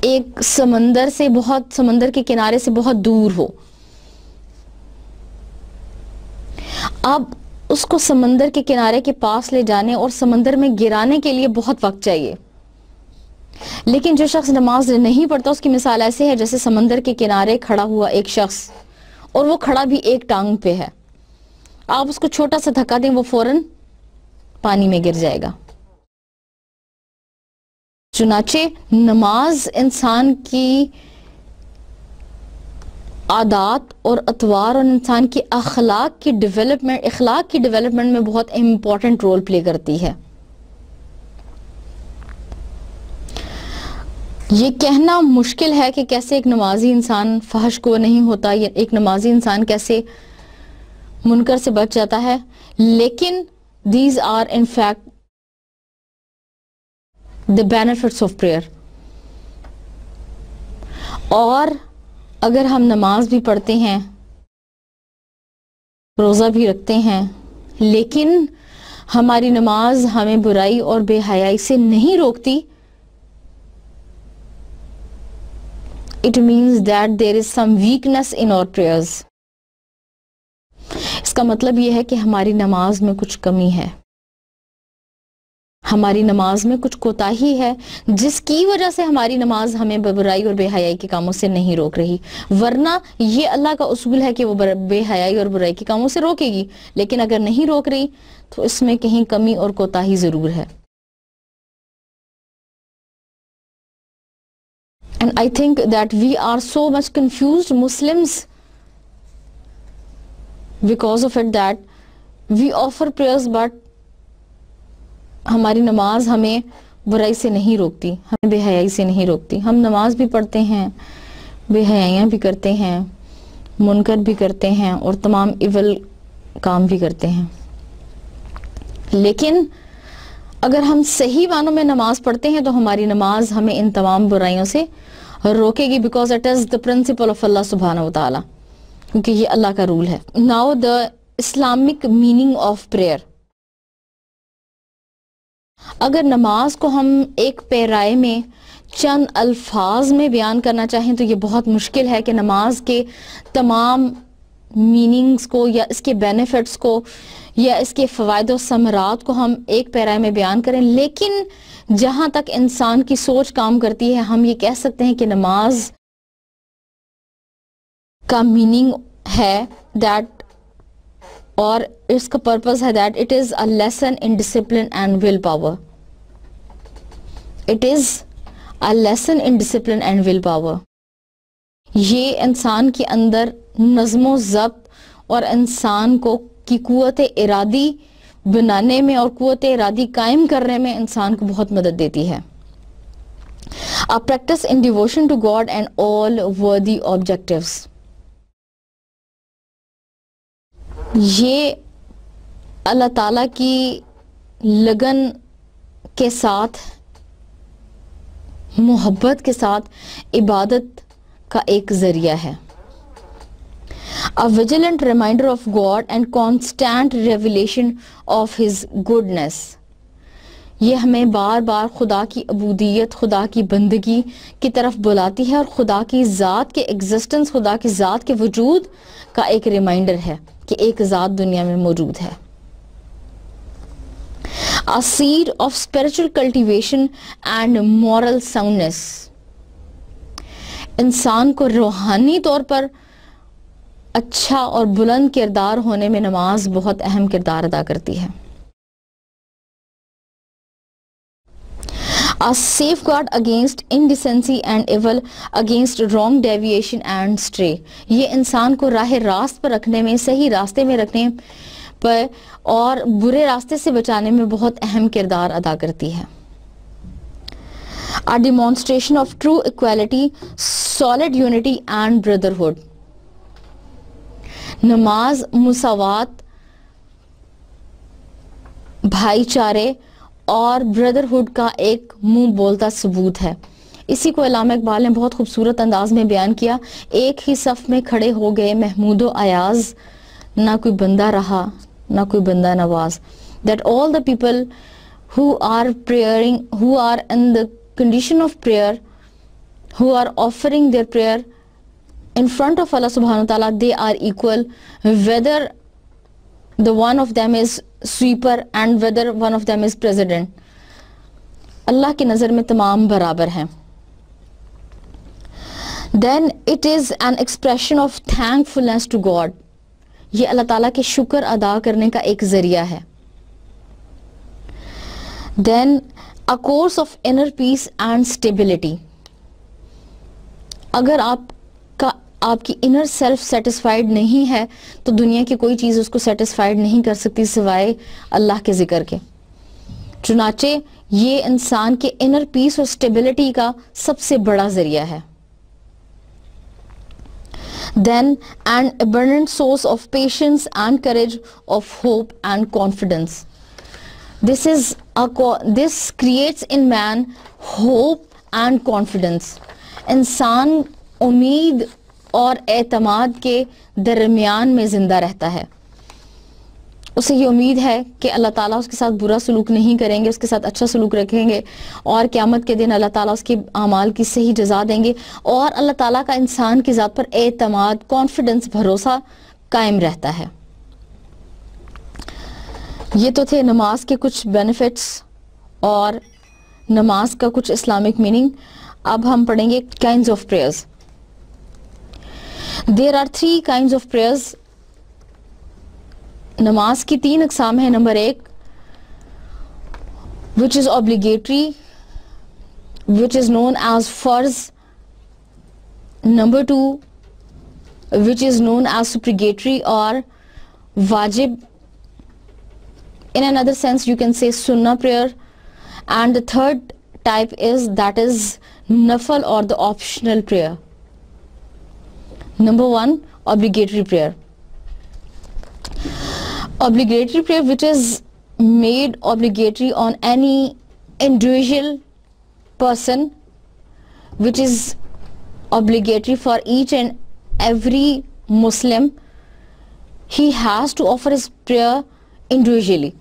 ایک سمندر کے کنارے سے بہت دور ہو. اب اس کو سمندر کے کنارے کے پاس لے جانے اور سمندر میں گرانے کے لیے بہت وقت چاہیے. لیکن جو شخص نماز نہیں پڑھتا اس کی مثال ایسے ہے جیسے سمندر کے کنارے کھڑا ہوا ایک شخص, اور وہ کھڑا بھی ایک ٹانگ پہ ہے. آپ اس کو چھوٹا سا دھکا دیں, وہ فوراً پانی میں گر جائے گا. چنانچہ نماز انسان کی عادات اور اطوار اور انسان کی اخلاق کی ڈیولپمنٹ میں بہت امپورٹنٹ رول پلے کرتی ہے. یہ کہنا مشکل ہے کہ کیسے ایک نمازی انسان فحش کو نہیں ہوتا, یا ایک نمازی انسان کیسے منکر سے بچ جاتا ہے, لیکن these are in fact the benefits of prayer. اور اگر ہم نماز بھی پڑھتے ہیں, روزہ بھی رکھتے ہیں, لیکن ہماری نماز ہمیں برائی اور بے حیائی سے نہیں روکتی, it means that there is some weakness in our prayers. اس کا مطلب یہ ہے کہ ہماری نماز میں کچھ کمی ہے, ہماری نماز میں کچھ کوتاہی ہے, جس کی وجہ سے ہماری نماز ہمیں برائی اور بے حیائی کے کاموں سے نہیں روک رہی. ورنہ یہ اللہ کا اصول ہے کہ وہ بے حیائی اور برائی کے کاموں سے روکے گی, لیکن اگر نہیں روک رہی تو اس میں کہیں کمی اور کوتاہی ضرور ہے. And I think that we are so much confused Muslims because of it that we offer prayers but ہماری نماز ہمیں برائی سے نہیں روکتی, ہمیں بے حیائی سے نہیں روکتی. ہم نماز بھی پڑھتے ہیں, بے حیائیاں بھی کرتے ہیں, منکر بھی کرتے ہیں, اور تمام ایول کام بھی کرتے ہیں. لیکن اگر ہم صحیح معنوں میں نماز پڑھتے ہیں تو ہماری نماز ہمیں ان تمام برائیوں سے روکے گی, because it is the principle of Allah subhanahu wa ta'ala, کیونکہ یہ اللہ کا رول ہے. Now the Islamic meaning of prayer. اگر نماز کو ہم ایک پیرائے میں چند الفاظ میں بیان کرنا چاہیں تو یہ بہت مشکل ہے کہ نماز کے تمام میننگز کو یا اس کے بینیفٹس کو یا اس کے فوائد و ثمرات کو ہم ایک پیرائے میں بیان کریں. لیکن جہاں تک انسان کی سوچ کام کرتی ہے, ہم یہ کہہ سکتے ہیں کہ نماز کا میننگ ہے دیٹ, اور اس کا پرپس ہے that it is a lesson in discipline and will power. It is a lesson in discipline and will power. یہ انسان کے اندر نظم و ضبط اور انسان کو کی قوت ارادی بنانے میں اور قوت ارادی قائم کرنے میں انسان کو بہت مدد دیتی ہے. A practice in devotion to God and all worthy objectives. یہ اللہ تعالیٰ کی لگن کے ساتھ، محبت کے ساتھ عبادت کا ایک ذریعہ ہے. A vigilant reminder of God and constant revelation of His goodness. یہ ہمیں بار بار خدا کی عبودیت، خدا کی بندگی کی طرف بلاتی ہے، اور خدا کی ذات کے ایگزسٹنس، خدا کی ذات کے وجود کا ایک ریمائنڈر ہے کہ ایک ذات دنیا میں موجود ہے. A seed of spiritual cultivation and moral soundness. انسان کو روحانی طور پر اچھا اور بلند کردار ہونے میں نماز بہت اہم کردار ادا کرتی ہے. A safeguard against indecency and evil, against wrong deviation and stray. یہ انسان کو راہ راست پر رکھنے میں، صحیح راستے میں رکھنے پر اور برے راستے سے بچانے میں بہت اہم کردار ادا کرتی ہے. A demonstration of true equality, solid unity and brotherhood. نماز مساوات، بھائی چارے اور بردرہڈ کا ایک منہ بولتا ثبوت ہے. اسی کو علامہ اقبال نے بہت خوبصورت انداز میں بیان کیا. ایک ہی صف میں کھڑے ہو گئے محمود و ایاز، نہ کوئی بندہ رہا نہ کوئی بندہ نواز. That all the people who are praying, who are in the condition of prayer, who are offering their prayer in front of Allah subhanahu wa ta'ala, they are equal, whether the one of them is sweeper and whether one of them is president. اللہ کی نظر میں تمام برابر ہیں. Then it is an expression of thankfulness to God. یہ اللہ تعالیٰ کے شکر ادا کرنے کا ایک ذریعہ ہے. Then a course of inner peace and stability. اگر آپ کی انر سیلف سیٹسفائیڈ نہیں ہے تو دنیا کی کوئی چیز اس کو سیٹسفائیڈ نہیں کر سکتی سوائے اللہ کے ذکر کے. چنانچہ یہ انسان کے انر پیس اور سٹیبلٹی کا سب سے بڑا ذریعہ ہے. Then an abundant source of patience and courage, of hope and confidence. This creates in man hope and confidence. انسان امید اور اعتماد کے درمیان میں زندہ رہتا ہے. اسے یہ امید ہے کہ اللہ تعالیٰ اس کے ساتھ برا سلوک نہیں کریں گے، اس کے ساتھ اچھا سلوک رکھیں گے، اور قیامت کے دن اللہ تعالیٰ اس کے اعمال کی صحیح جزا دیں گے، اور اللہ تعالیٰ کا انسان کی ذات پر اعتماد، کانفیڈنس، بھروسہ قائم رہتا ہے. یہ تو تھے نماز کے کچھ بینیفٹس اور نماز کا کچھ اسلامک میننگ. اب ہم پڑھیں گے kinds of prayers. There are 3 kinds of prayers. نماز کی 3 اقسام ہیں. Number 1 which is obligatory, which is known as فرض. Number 2 which is known as supererogatory or wajib. In another sense you can say sunnah prayer. And the third type is nafal or the optional prayer. Number 1, obligatory prayer. Obligatory prayer, which is made obligatory on any individual person, which is obligatory for each and every Muslim. He has to offer his prayer individually.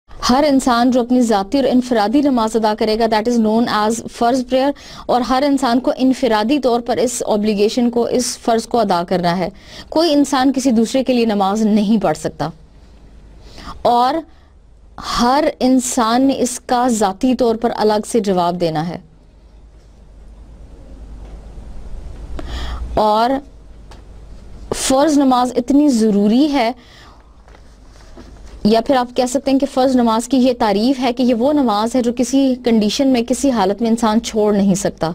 ہر انسان جو اپنی ذاتی اور انفرادی نماز ادا کرے گا that is known as فرض prayer, اور ہر انسان کو انفرادی طور پر اس obligation کو، اس فرض کو ادا کرنا ہے. کوئی انسان کسی دوسرے کے لیے نماز نہیں پڑھ سکتا، اور ہر انسان نے اس کا ذاتی طور پر الگ سے جواب دینا ہے. اور فرض نماز اتنی ضروری ہے، یا پھر آپ کہہ سکتے ہیں کہ فرض نماز کی یہ تعریف ہے کہ یہ وہ نماز ہے جو کسی کنڈیشن میں، کسی حالت میں انسان چھوڑ نہیں سکتا.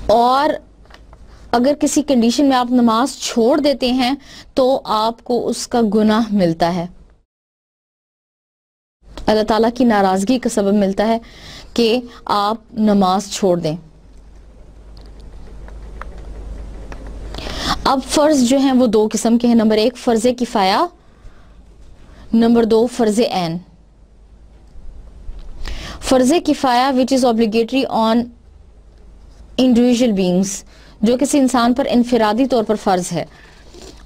اور اگر کسی کنڈیشن میں آپ نماز چھوڑ دیتے ہیں تو آپ کو اس کا گناہ ملتا ہے، اللہ تعالیٰ کی ناراضگی کا سبب ملتا ہے کہ آپ نماز چھوڑ دیں. اب فرض جو ہیں وہ دو قسم کے ہیں. نمبر ایک فرض کفایہ, نمبر دو فرض عین. فرض کفایہ which is obligatory on individual beings, جو کسی انسان پر انفرادی طور پر فرض ہے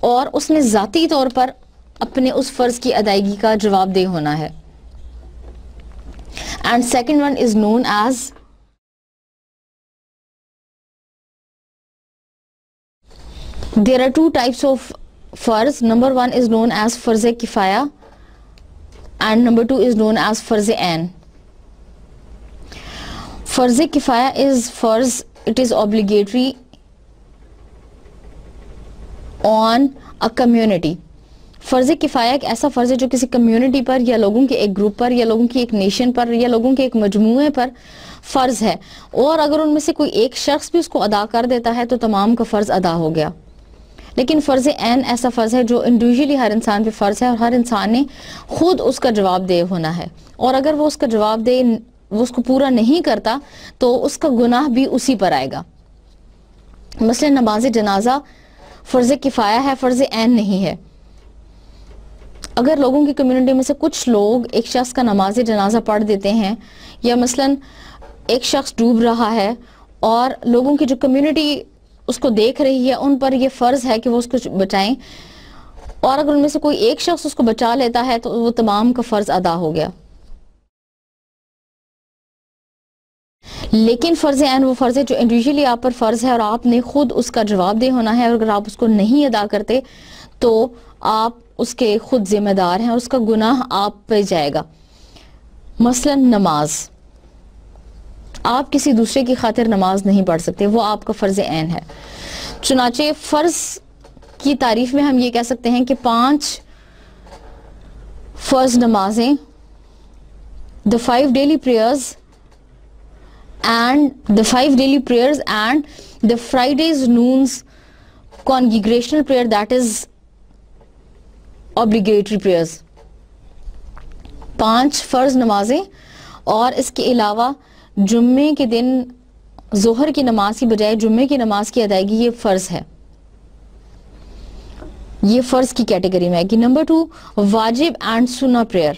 اور اس نے ذاتی طور پر اپنے اس فرض کی ادائیگی کا جواب دہ ہونا ہے. And second one is known as there are two types of farz. Number one is known as farz kifaya and number two is known as farz ain. Farz kifaya is farz, it is obligatory on a community. فرض کفایہ ایک ایسا فرض ہے جو کسی community پر یا لوگوں کے ایک گروپ پر یا لوگوں کی ایک نیشن پر یا لوگوں کے ایک مجموعے پر فرض ہے, اور اگر ان میں سے کوئی ایک شخص بھی اس کو ادا کر دیتا ہے تو تمام کا فرض ادا ہو گیا. لیکن فرض عین ایسا فرض ہے جو انڈیویجولی ہر انسان پہ فرض ہے اور ہر انسان نے خود اس کا جواب دہ ہونا ہے, اور اگر وہ اس کا جواب دے وہ اس کو پورا نہیں کرتا تو اس کا گناہ بھی اسی پر آئے گا. مثلا نماز جنازہ فرض کفایہ ہے, فرض عین نہیں ہے. اگر لوگوں کی کمیونٹی میں سے کچھ لوگ ایک شخص کا نماز جنازہ پڑھ دیتے ہیں, یا مثلا ایک شخص ڈوب رہا ہے اور لوگوں کی جو کمیونٹی اس کو دیکھ رہی ہے ان پر یہ فرض ہے کہ وہ اس کو بچائیں, اور اگر ان میں سے کوئی ایک شخص اس کو بچا لیتا ہے تو وہ تمام کا فرض ادا ہو گیا. لیکن فرض عین وہ فرض ہے جو انڈیویجولی آپ پر فرض ہے اور آپ نے خود اس کا جواب دہ ہونا ہے, اور اگر آپ اس کو نہیں ادا کرتے تو آپ اس کے خود ذمہ دار ہیں اور اس کا گناہ آپ پہ جائے گا. مثلا نماز, آپ کسی دوسرے کی خاطر نماز نہیں پڑھ سکتے, وہ آپ کا فرض عین ہے. چنانچہ فرض کی تعریف میں ہم یہ کہہ سکتے ہیں کہ 5 فرض نمازیں, the 5 daily prayers and the Friday's noons congregational prayer, that is obligatory prayers. 5 فرض نمازیں, اور اس کے علاوہ جمعے کے دن ظہر کی نماز کی بجائے جمعے کی نماز کی ادائیگی, یہ فرض ہے, یہ فرض کی کیٹیگری میں ہے. کہ نمبر 2 واجب اینڈ سنہ پریئر.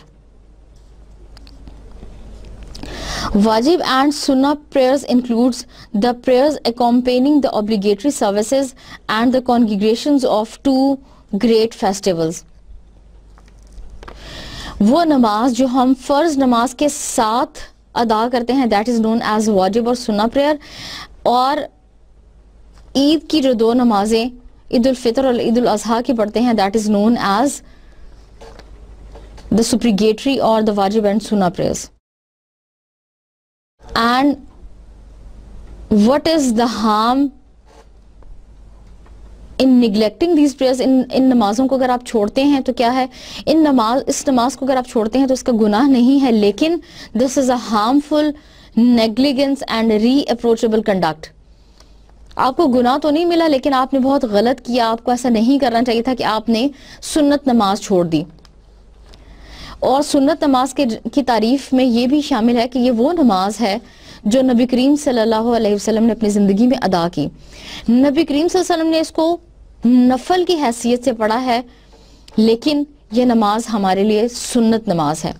واجب اینڈ سنہ prayers includes the prayers accompanying the obligatory services and the congregations of 2 great festivals. وہ نماز جو ہم فرض نماز کے ساتھ ادا کرتے ہیں that is known as واجب اور سنہ prayer, اور عید کی جو 2 نمازیں عید الفطر اور عید الاضحیٰ کی پڑھتے ہیں that is known as the supplicatory or the واجب and سنہ prayers. And what is the harm in neglecting these prayers? ان نمازوں کو اگر آپ چھوڑتے ہیں تو کیا ہے, اس نماز کو اگر آپ چھوڑتے ہیں تو اس کا گناہ نہیں ہے, لیکن this is a harmful negligence and reapproachable conduct. آپ کو گناہ تو نہیں ملا لیکن آپ نے بہت غلط کیا, آپ کو ایسا نہیں کرنا چاہیے تھا کہ آپ نے سنت نماز چھوڑ دی. اور سنت نماز کی تعریف میں یہ بھی شامل ہے کہ یہ وہ نماز ہے جو نبی کریم صلی اللہ علیہ وسلم نے اپنی زندگی میں ادا کی. نبی کریم صلی اللہ علیہ وسلم نے اس کو نفل کی حیثیت سے پڑھا ہے, لیکن یہ نماز ہمارے لیے سنت نماز ہے.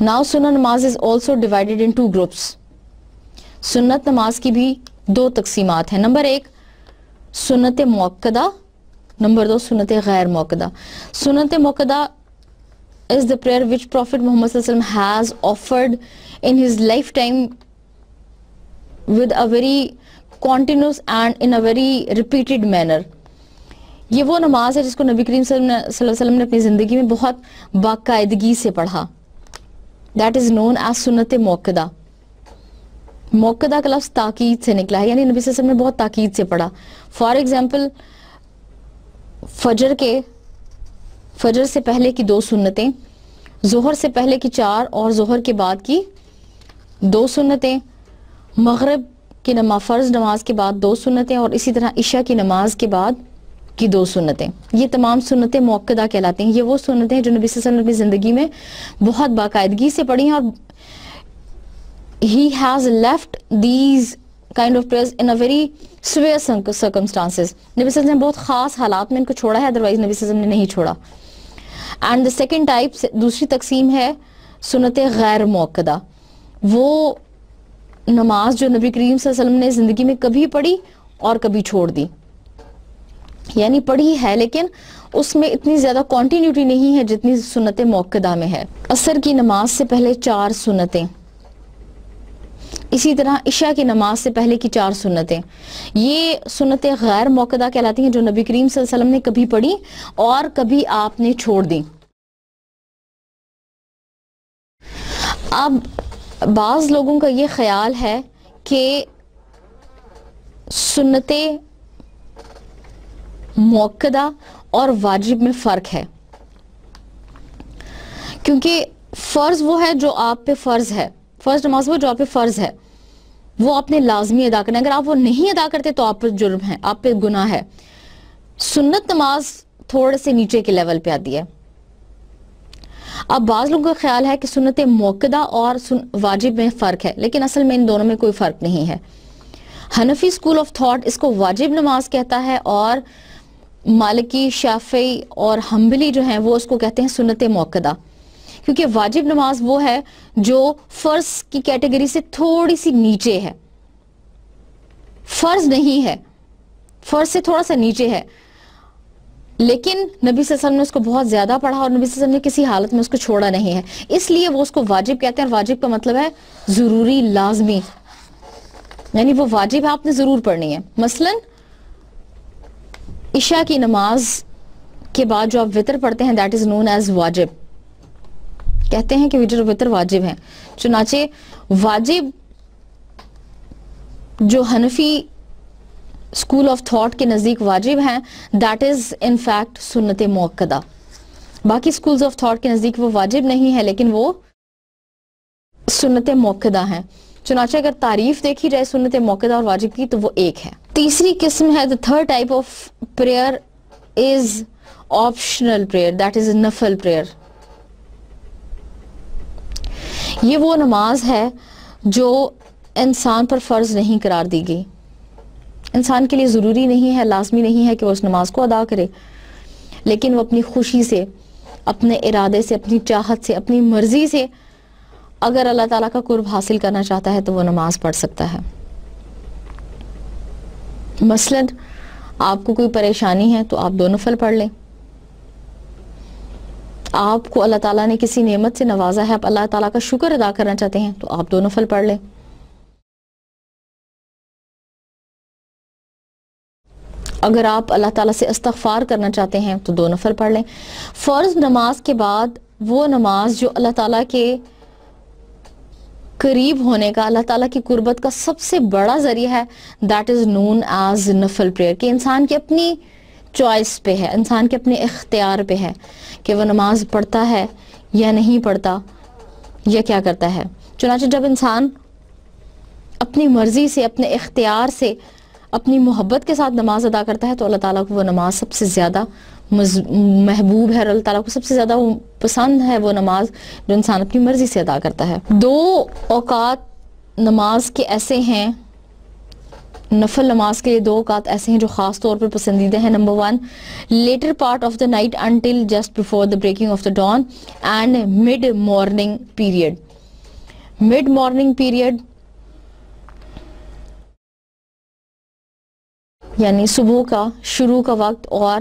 Now سنت نماز is also divided in 2 groups. سنت نماز کی بھی 2 تقسیمات ہیں. نمبر 1 سنت موقدہ, نمبر 2 سنت غیر موقدہ. سنت موقدہ is the prayer which Prophet Muhammad sallallahu alaihi wasallam has offered in his lifetime with a very continuous and in a very repeated manner. یہ وہ نماز ہے جس کو نبی کریم صلی اللہ علیہ وسلم نے اپنی زندگی میں بہت باقاعدگی سے پڑھا. That is known as سنت موقدہ. موقدہ کا لفظ تاکید سے نکلا ہے, یعنی نبی صلی اللہ علیہ وسلم نے بہت تاکید سے پڑھا. فار ایگزامپل فجر سے پہلے کی 2 سنتیں, ظہر سے پہلے کی 4 اور ظہر کے بعد کی 2 سنتیں, مغرب کی فرض نماز کے بعد 2 سنتیں, اور اسی طرح عشاء کی نماز کے بعد کی 2 سنتیں. یہ تمام سنتیں موقدہ کہلاتی ہیں. یہ وہ سنتیں جو نبی صلی اللہ علیہ وسلم نے اپنی زندگی میں بہت باقاعدگی سے پڑھی ہیں, اور he has left these kind of prayers in a very severe circumstances. نبی صلی اللہ علیہ وسلم نے بہت خاص حالات میں ان کو چھوڑا ہے, ادروائز نبی صلی اللہ علیہ وسلم نے نہیں چھوڑا. اینڈ the second type, دوسری تقسیم ہے سنت غیر موقدہ, وہ نماز جو نبی کریم صلی اللہ علیہ وسلم نے زندگی میں کبھی پڑھی اور کبھی چھوڑ دی, یعنی پڑھی ہے لیکن اس میں اتنی زیادہ کنٹینیوٹی نہیں ہے جتنی سنت موقدہ میں ہے. عصر کی نماز سے پہلے 4 سنتیں, اسی طرح عشاء کی نماز سے پہلے کی 4 سنتیں, یہ سنتیں غیر موقدہ کہلاتی ہیں جو نبی کریم صلی اللہ علیہ وسلم نے کبھی پڑھی اور کبھی آپ نے چھوڑ دی. اب بعض لوگوں کا یہ خیال ہے کہ سنتیں موقدہ اور واجب میں فرق ہے, کیونکہ فرض وہ ہے جو آپ پہ فرض ہے, فرض نماز وہ جو آپ پہ فرض ہے وہ آپ نے لازمی ادا کرنا ہے, اگر آپ وہ نہیں ادا کرتے تو آپ پہ جرم ہے, آپ پہ گناہ ہے. سنت نماز تھوڑے سے نیچے کے لیول پہ آتی ہے. اب بعض لوگوں کا خیال ہے کہ سنت موقدہ اور واجب میں فرق ہے, لیکن اصل میں ان دونوں میں کوئی فرق نہیں ہے. حنفی اسکول آف تھاٹ اس کو واجب نماز کہتا ہے اور مالکی, شافعی اور حنبلی جو ہیں وہ اس کو کہتے ہیں سنت موقدہ, کیونکہ واجب نماز وہ ہے جو فرض کی کیٹیگری سے تھوڑی سی نیچے ہے, فرض نہیں ہے, فرض سے تھوڑا سا نیچے ہے, لیکن نبی صلی اللہ علیہ وسلم نے اس کو بہت زیادہ پڑھا اور نبی صلی اللہ علیہ وسلم نے کسی حالت میں اس کو چھوڑا نہیں ہے, اس لیے وہ اس کو واجب کہتے ہیں. اور واجب کا مطلب ہے ضروری, لازمی, یعنی وہ واجب ہے, آپ نے ضرور پڑھنی ہے. مثلا عشاء کی نماز کے بعد جو آپ وطر پڑھتے ہیں دیٹ از نون ایز واجب, کہتے ہیں کہ وطر واجب ہیں. چنانچہ واجب جو حنفی اسکول آف تھاٹ کے نزدیک واجب ہیں دیٹ از ان فیکٹ سنت موقدہ. باقی اسکولز آف تھاٹ کے نزدیک وہ واجب نہیں ہے لیکن وہ سنت موقدہ ہیں. چنانچہ اگر تعریف دیکھی جائے سنت موقدہ اور واجب کی تو وہ ایک ہے. تیسری قسم ہے the third type of prayer is optional prayer, that is نفل prayer. یہ وہ نماز ہے جو انسان پر فرض نہیں قرار دی گئی, انسان کے لیے ضروری نہیں ہے, لازمی نہیں ہے کہ وہ اس نماز کو ادا کرے, لیکن وہ اپنی خوشی سے, اپنے ارادے سے, اپنی چاہت سے, اپنی مرضی سے اگر اللہ تعالیٰ کا قرب حاصل کرنا چاہتا ہے تو وہ نماز پڑھ سکتا ہے. مثلا آپ کو کوئی پریشانی ہے تو آپ 2 نفل پڑھ لیں, آپ کو اللہ تعالیٰ نے کسی نعمت سے نوازا ہے, آپ اللہ تعالیٰ کا شکر ادا کرنا چاہتے ہیں تو آپ 2 نفل پڑھ لیں. اگر آپ اللہ تعالیٰ سے استغفار کرنا چاہتے ہیں تو 2 نفل پڑھ لیں. فرض نماز کے بعد وہ نماز جو اللہ تعالیٰ کے قریب ہونے کا, اللہ تعالیٰ کی قربت کا سب سے بڑا ذریعہ ہے, that is known as نفل prayer, کہ انسان کی اپنی چوائس پہ ہے, انسان کے اپنے اختیار پہ ہے کہ وہ نماز پڑھتا ہے یا نہیں پڑھتا یا کیا کرتا ہے. چنانچہ جب انسان اپنی مرضی سے, اپنے اختیار سے, اپنی محبت کے ساتھ نماز ادا کرتا ہے تو اللہ تعالیٰ کو وہ نماز سب سے زیادہ محبوب ہے, اور اللہ تعالیٰ کو سب سے زیادہ پسند ہے وہ نماز جو انسان اپنی مرضی سے ادا کرتا ہے. 2 اوقات نماز کے ایسے ہیں, نفل نماز کے لیے 2 اوقات ایسے ہیں جو خاص طور پر پسندیدہ ہیں. Number 1, later part of the night until just before the breaking of the dawn, and mid morning period. Mid morning period یعنی صبح کا شروع کا وقت, اور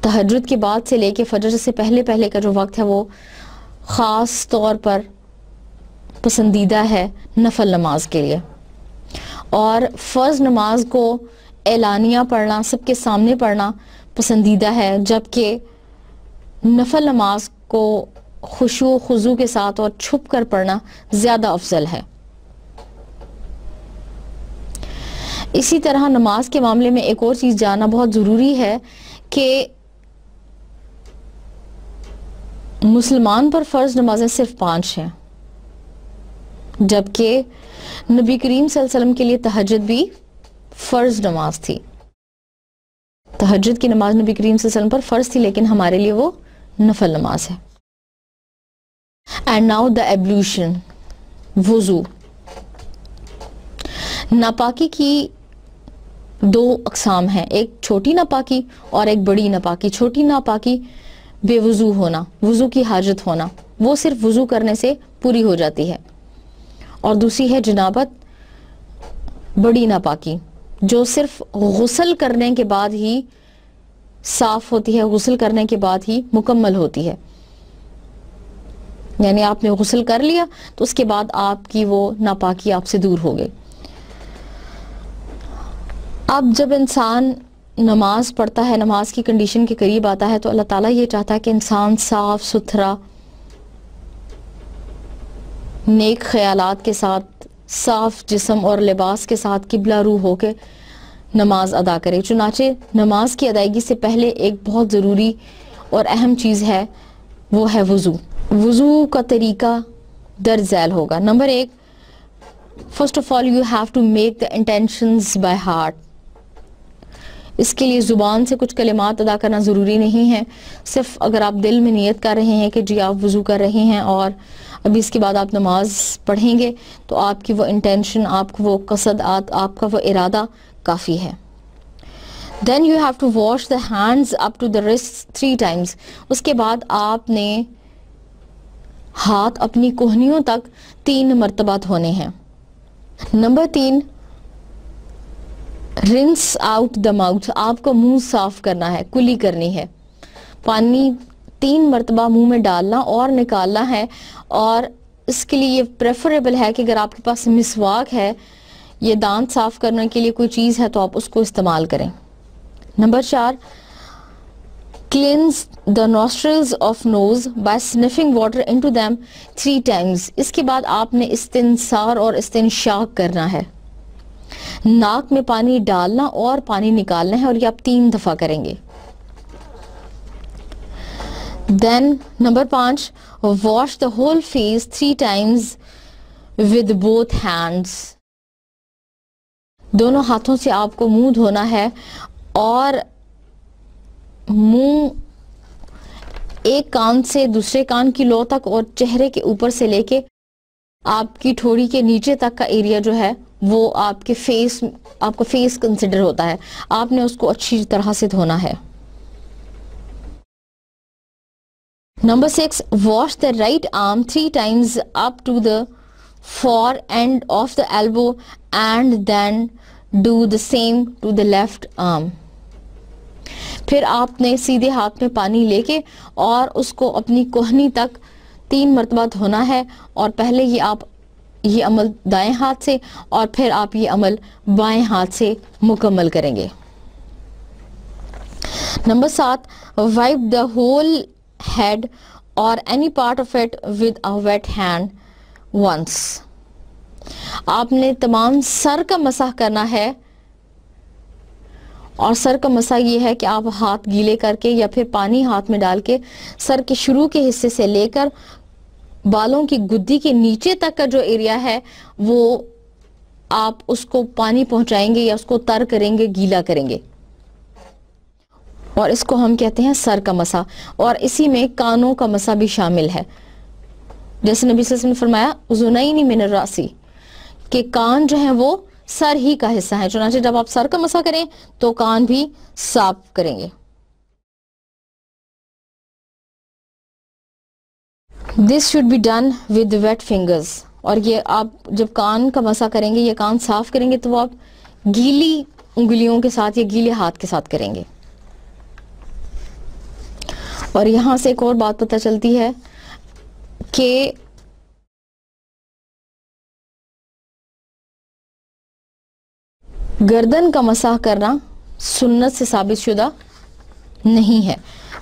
تہجد کے بعد سے لے کے فجر سے پہلے کا جو وقت ہے وہ خاص طور پر پسندیدہ ہے نفل نماز کے لیے. اور فرض نماز کو اعلانیہ پڑھنا, سب کے سامنے پڑھنا پسندیدہ ہے, جبکہ نفل نماز کو خشوع و خضوع کے ساتھ اور چھپ کر پڑھنا زیادہ افضل ہے. اسی طرح نماز کے معاملے میں ایک اور چیز جاننا بہت ضروری ہے کہ مسلمان پر فرض نمازیں صرف 5 ہیں, جبکہ نبی کریم صلی اللہ علیہ وسلم کے لیے تہجد بھی فرض نماز تھی. تہجد کی نماز نبی کریم صلی اللہ علیہ وسلم پر فرض تھی, لیکن ہمارے لیے وہ نفل نماز ہے. اینڈ ناؤ دا ایبلیوشن, وضو. ناپاکی کی دو اقسام ہیں، ایک چھوٹی ناپاکی اور ایک بڑی ناپاکی. چھوٹی ناپاکی بے وضو ہونا، وضو کی حاجت ہونا، وہ صرف وضو کرنے سے پوری ہو جاتی ہے. اور دوسری ہے جنابت، بڑی ناپاکی، جو صرف غسل کرنے کے بعد ہی صاف ہوتی ہے، غسل کرنے کے بعد ہی مکمل ہوتی ہے. یعنی آپ نے غسل کر لیا تو اس کے بعد آپ کی وہ ناپاکی آپ سے دور ہو گئی. اب جب انسان نماز پڑھتا ہے، نماز کی کنڈیشن کے قریب آتا ہے، تو اللہ تعالیٰ یہ چاہتا ہے کہ انسان صاف ستھرا، نیک خیالات کے ساتھ، صاف جسم اور لباس کے ساتھ قبلہ رو ہو کے نماز ادا کرے. چنانچہ نماز کی ادائیگی سے پہلے ایک بہت ضروری اور اہم چیز ہے، وہ ہے وضو. وضو کا طریقہ درج ذیل ہوگا. نمبر 1، first of all you have to make the intentions by heart. اس کے لیے زبان سے کچھ کلمات ادا کرنا ضروری نہیں ہے. صرف اگر آپ دل میں نیت کر رہے ہیں کہ جی آپ وضو کر رہے ہیں اور ابھی اس کے بعد آپ نماز پڑھیں گے، تو آپ کی وہ انٹینشن، آپ کو وہ قصد، آپ کا وہ ارادہ کافی ہے. Then you have to wash the hands up to the wrists 3 times. اس کے بعد آپ نے ہاتھ اپنی کوہنیوں تک 3 مرتبہ دھونے ہیں. Number 3، runs out the mouth. آپ کو منہ صاف کرنا ہے، کلی کرنی ہے. پانی 3 مرتبہ منہ میں ڈالنا اور نکالنا ہے. اور اس کے لیے یہ پریفریبل ہے کہ اگر آپ کے پاس مسواک ہے، یہ دانت صاف کرنے کے لیے کوئی چیز ہے، تو آپ اس کو استعمال کریں. Number 4، cleanse the nostrils of nose by sniffing water into them 3 times. اس کے بعد آپ نے استنثار اور استنشاق کرنا ہے. ناک میں پانی ڈالنا اور پانی نکالنا ہے، اور یہ آپ 3 دفعہ کریں گے. Then number 5، wash the whole face 3 times with both hands. دونوں ہاتھوں سے آپ کو منہ دھونا ہے، اور منہ ایک کان سے دوسرے کان کی لو تک اور چہرے کے اوپر سے لے کے آپ کی ٹھوڑی کے نیچے تک کا ایریا جو ہے وہ آپ کا فیس کنسیڈر ہوتا ہے. آپ نے اس کو اچھی طرح سے دھونا ہے. Number 6، wash the right arm 3 times up to the far end of the elbow and then do the same to the left arm. پھر آپ نے سیدھے ہاتھ میں پانی لے کے اور اس کو اپنی کوہنی تک 3 مرتبہ دھونا ہے، اور پہلے ہی آپ یہ عمل دائیں ہاتھ سے اور پھر آپ یہ عمل بائیں ہاتھ سے مکمل کریں گے. Number 7، wipe the whole head or any part of it with a wet hand once. آپ نے تمام سر کا مسح کرنا ہے، اور سر کا مسح یہ ہے کہ آپ ہاتھ گیلے کر کے یا پھر پانی ہاتھ میں ڈال کے سر کے شروع کے حصے سے لے کر بالوں کی گدی کے نیچے تک کا جو ایریا ہے وہ آپ اس کو پانی پہنچائیں گے یا اس کو تر کریں گے، گیلا کریں گے، اور اس کو ہم کہتے ہیں سر کا مسح. اور اسی میں کانوں کا مسح بھی شامل ہے، جیسے نبی صلی اللہ علیہ وسلم نے فرمایا اذنین من الراس، کہ کان جو ہیں وہ سر ہی کا حصہ ہے. چنانچہ جب آپ سر کا مسح کریں تو کان بھی صاف کریں گے. This should be done with wet fingers. اور یہ آپ جب کان کا مسح کریں گے یا کان صاف کریں گے تو وہ آپ گیلی انگلیوں کے ساتھ یا گیلے ہاتھ کے ساتھ کریں گے. اور یہاں سے ایک اور بات پتہ چلتی ہے کہ گردن کا مسح کرنا سنت سے ثابت شدہ نہیں ہے.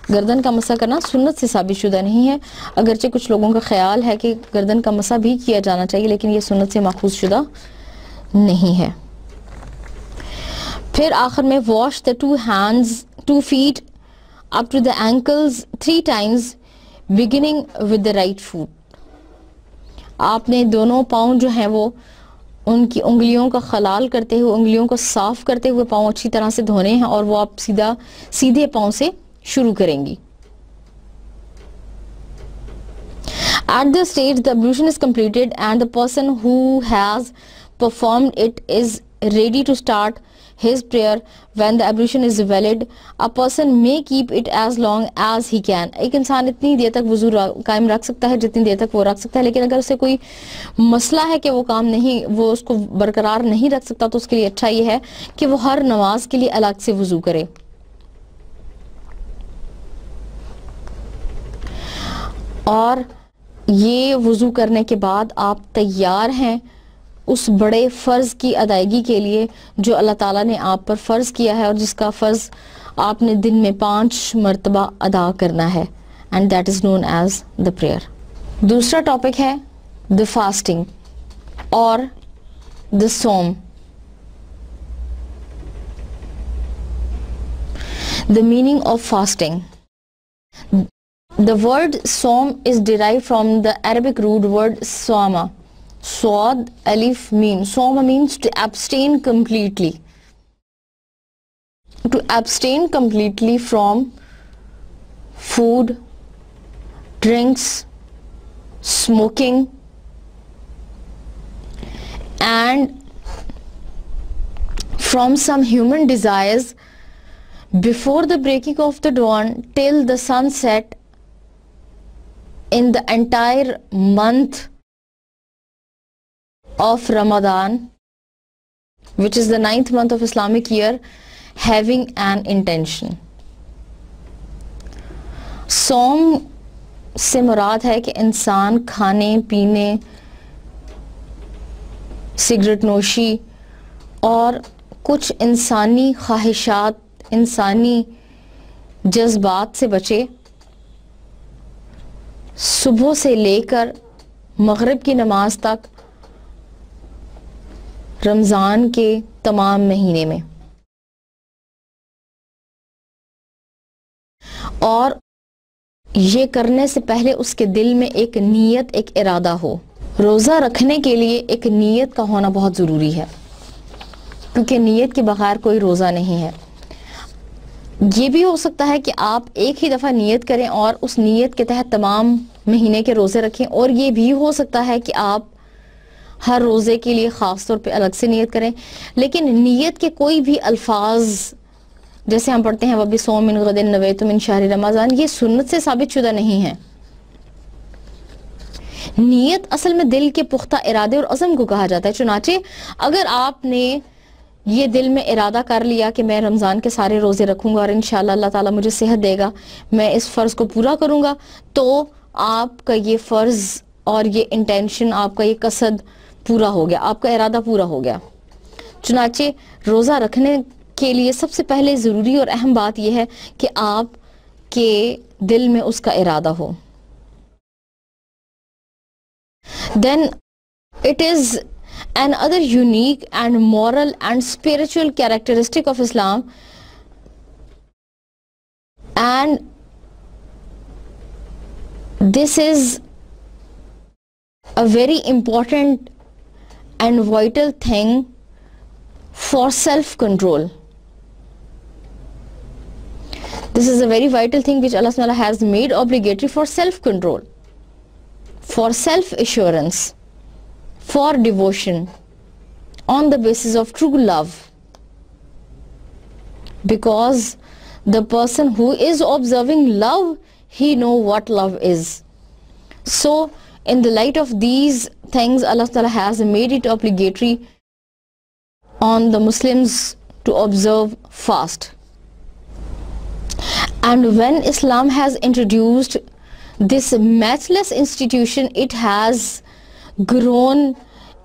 گردن کا مسح کرنا سنت سے ثابت شدہ نہیں ہے، اگرچہ کچھ لوگوں کا خیال ہے کہ گردن کا مسح بھی کیا جانا چاہیے، لیکن یہ سنت سے ماخوذ شدہ نہیں ہے. پھر آخر میں wash the 2 feet up to the ankles 3 times beginning with the right foot. آپ نے دونوں پاؤں جو ہیں وہ ان کی انگلیوں کا خلال کرتے ہوئے، انگلیوں کو صاف کرتے ہوئے پاؤں اچھی طرح سے دھونے ہیں، اور وہ آپ سیدھے پاؤں سے شروع کریں گی. At this stage the ablution is completed and the person who has performed it is ready to start his prayer when the ablution is valid, a person may keep it as long as he can. ایک انسان اتنی دیر تک وضو قائم رکھ سکتا ہے جتنی دیر تک وہ رکھ سکتا ہے, لیکن اگر اسے کوئی مسئلہ ہے کہ وہ کام نہیں, وہ اس کو برقرار نہیں رکھ سکتا, تو اس کے لیے اچھا یہ ہے کہ وہ ہر نماز کے لیے الگ سے وضو کرے. اور یہ وضو کرنے کے بعد آپ تیار ہیں اس بڑے فرض کی ادائیگی کے لیے جو اللہ تعالیٰ نے آپ پر فرض کیا ہے, اور جس کا فرض آپ نے دن میں 5 مرتبہ ادا کرنا ہے, and that is known as the prayer. دوسرا ٹاپک ہے the fasting اور the صوم. The meaning of fasting. The word صوم is derived from the Arabic root word صوما. Swad alif mim. Soma means to abstain completely. To abstain completely from food, drinks, smoking, and from some human desires before the breaking of the dawn till the sunset in the entire month of Ramadan, which is the 9th month of Islamic year, having an intention. صوم سے مراد ہے کہ انسان کھانے پینے, cigarette نوشی اور کچھ انسانی خواہشات, انسانی جذبات سے بچے, صبح سے لے کر مغرب کی نماز تک رمضان کے تمام مہینے میں, اور یہ کرنے سے پہلے اس کے دل میں ایک نیت, ایک ارادہ ہو. روزہ رکھنے کے لیے ایک نیت کا ہونا بہت ضروری ہے, کیونکہ نیت کے بغیر کوئی روزہ نہیں ہے. یہ بھی ہو سکتا ہے کہ آپ ایک ہی دفعہ نیت کریں اور اس نیت کے تحت تمام مہینے کے روزے رکھیں, اور یہ بھی ہو سکتا ہے کہ آپ ہر روزے کے لیے خاص طور پہ الگ سے نیت کریں. لیکن نیت کے کوئی بھی الفاظ جیسے ہم پڑھتے ہیں وَبِصَوْمٍ مِّن غَدٍ نَوَيْتُ مِن شَهْرِ رَمَضَانَ, یہ سنت سے ثابت شدہ نہیں ہے. نیت اصل میں دل کے پختہ ارادے اور عزم کو کہا جاتا ہے. چنانچہ اگر آپ نے یہ دل میں ارادہ کر لیا کہ میں رمضان کے سارے روزے رکھوں گا اور انشاءاللہ اللہ تعالیٰ مجھے صحت دے گا, میں اس فرض کو پورا کروں گا, تو آپ کا یہ فرض اور یہ انٹینشن, آپ کا یہ قصد پورا ہو گیا, آپ کا ارادہ پورا ہو گیا. چنانچہ روزہ رکھنے کے لیے سب سے پہلے ضروری اور اہم بات یہ ہے کہ آپ کے دل میں اس کا ارادہ ہو. Then it is another unique and moral and spiritual characteristic of Islam, and this is a very important and vital thing for self-control. This is a very vital thing which Allah SWT has made obligatory for self-control, for self-assurance, for devotion on the basis of true love. Because the person who is observing love, he knows what love is. So in the light of these things, Allah SWT has made it obligatory on the Muslims to observe fast. And when Islam has introduced this matchless institution, it has grown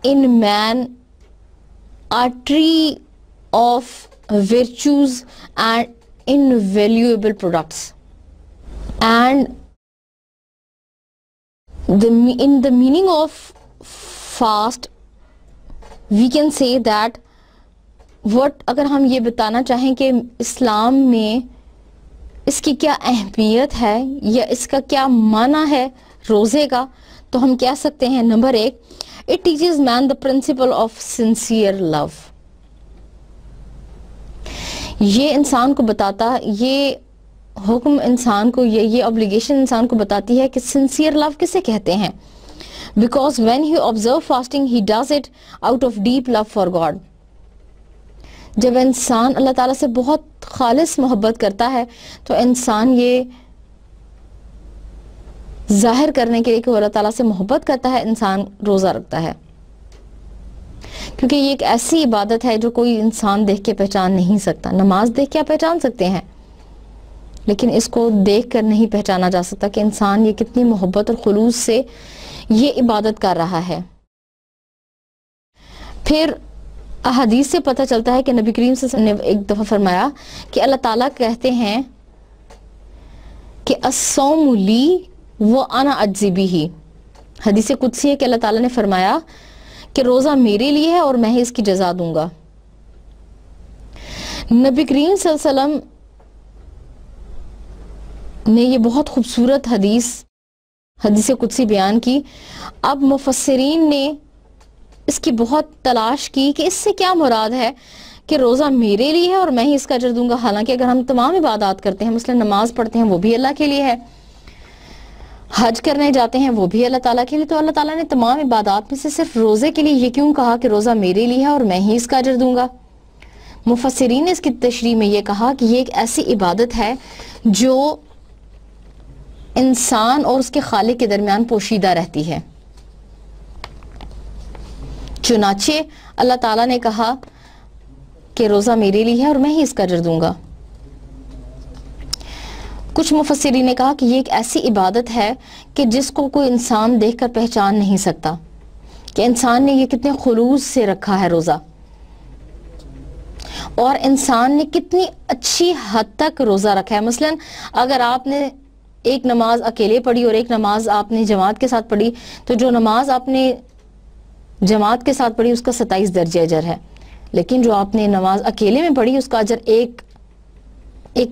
in man a tree of virtues and invaluable products. And in the meaning of fast, we can say that اگر ہم یہ بتانا چاہیں کہ اسلام میں اس کی کیا اہمیت ہے یا اس کا کیا معنی ہے روزے کا, تو ہم کہہ سکتے ہیں number 1, it teaches man the principle of sincere love. یہ انسان کو بتاتا, یہ حکم انسان کو, یہ obligation انسان کو بتاتی ہے کہ sincere love کسے کہتے ہیں. because when he observe fasting he does it out of deep love for God. جب انسان اللہ تعالیٰ سے بہت خالص محبت کرتا ہے تو انسان یہ ظاہر کرنے کے لیے کہ وہ اللہ تعالیٰ سے محبت کرتا ہے انسان روزہ رکھتا ہے، کیونکہ یہ ایک ایسی عبادت ہے جو کوئی انسان دیکھ کے پہچان نہیں سکتا. نماز دیکھ کے آپ پہچان سکتے ہیں لیکن اس کو دیکھ کر نہیں پہچانا جا سکتا کہ انسان یہ کتنی محبت اور خلوص سے یہ عبادت کر رہا ہے. پھر احادیث سے پتہ چلتا ہے کہ نبی کریم صلی اللہ علیہ وسلم نے ایک دفعہ فرمایا کہ اللہ تعالیٰ کہتے ہیں کہ الصوم لی وانا اجزی بہ. حدیث قدسی ہے کہ اللہ تعالیٰ نے فرمایا کہ روزہ میرے لیے ہے اور میں ہی اس کی جزا دوں گا. نبی کریم صلی اللہ علیہ وسلم نے یہ بہت خوبصورت حدیث قدسی بیان کی. اب مفسرین نے اس کی بہت تلاش کی کہ اس سے کیا مراد ہے کہ روزہ میرے لیے ہے اور میں ہی اس کا اجر دوں گا. حالانکہ اگر ہم تمام عبادات کرتے ہیں، مثلا نماز پڑھتے ہیں وہ بھی اللہ کے لیے ہے، حج کرنے جاتے ہیں وہ بھی اللہ تعالیٰ کے لیے، تو اللہ تعالیٰ نے تمام عبادات میں سے صرف روزے کے لیے یہ کیوں کہا کہ روزہ میرے لیے ہے اور میں ہی اس کا اجر دوں گا؟ مفسرین نے اس کی تشریح میں یہ کہا کہ یہ ایک ایسی عبادت ہے جو انسان اور اس کے خالق کے درمیان پوشیدہ رہتی ہے. چنانچہ اللہ تعالیٰ نے کہا کہ روزہ میرے لیے ہے اور میں ہی اس کا اجر دوں گا. کچھ مفسرین نے کہا کہ یہ ایک ایسی عبادت ہے کہ جس کو کوئی انسان دیکھ کر پہچان نہیں سکتا کہ انسان نے یہ کتنے خلوص سے رکھا ہے روزہ، اور انسان نے کتنی اچھی حد تک روزہ رکھا ہے. مثلا اگر آپ نے ایک نماز اکیلے پڑھی اور ایک نماز آپ نے جماعت کے ساتھ پڑھی، تو جو نماز آپ نے جماعت کے ساتھ پڑھی اس کا 27 درجہ اجر ہے، لیکن جو آپ نے نماز اکیلے میں پڑھی اس کا اجر ایک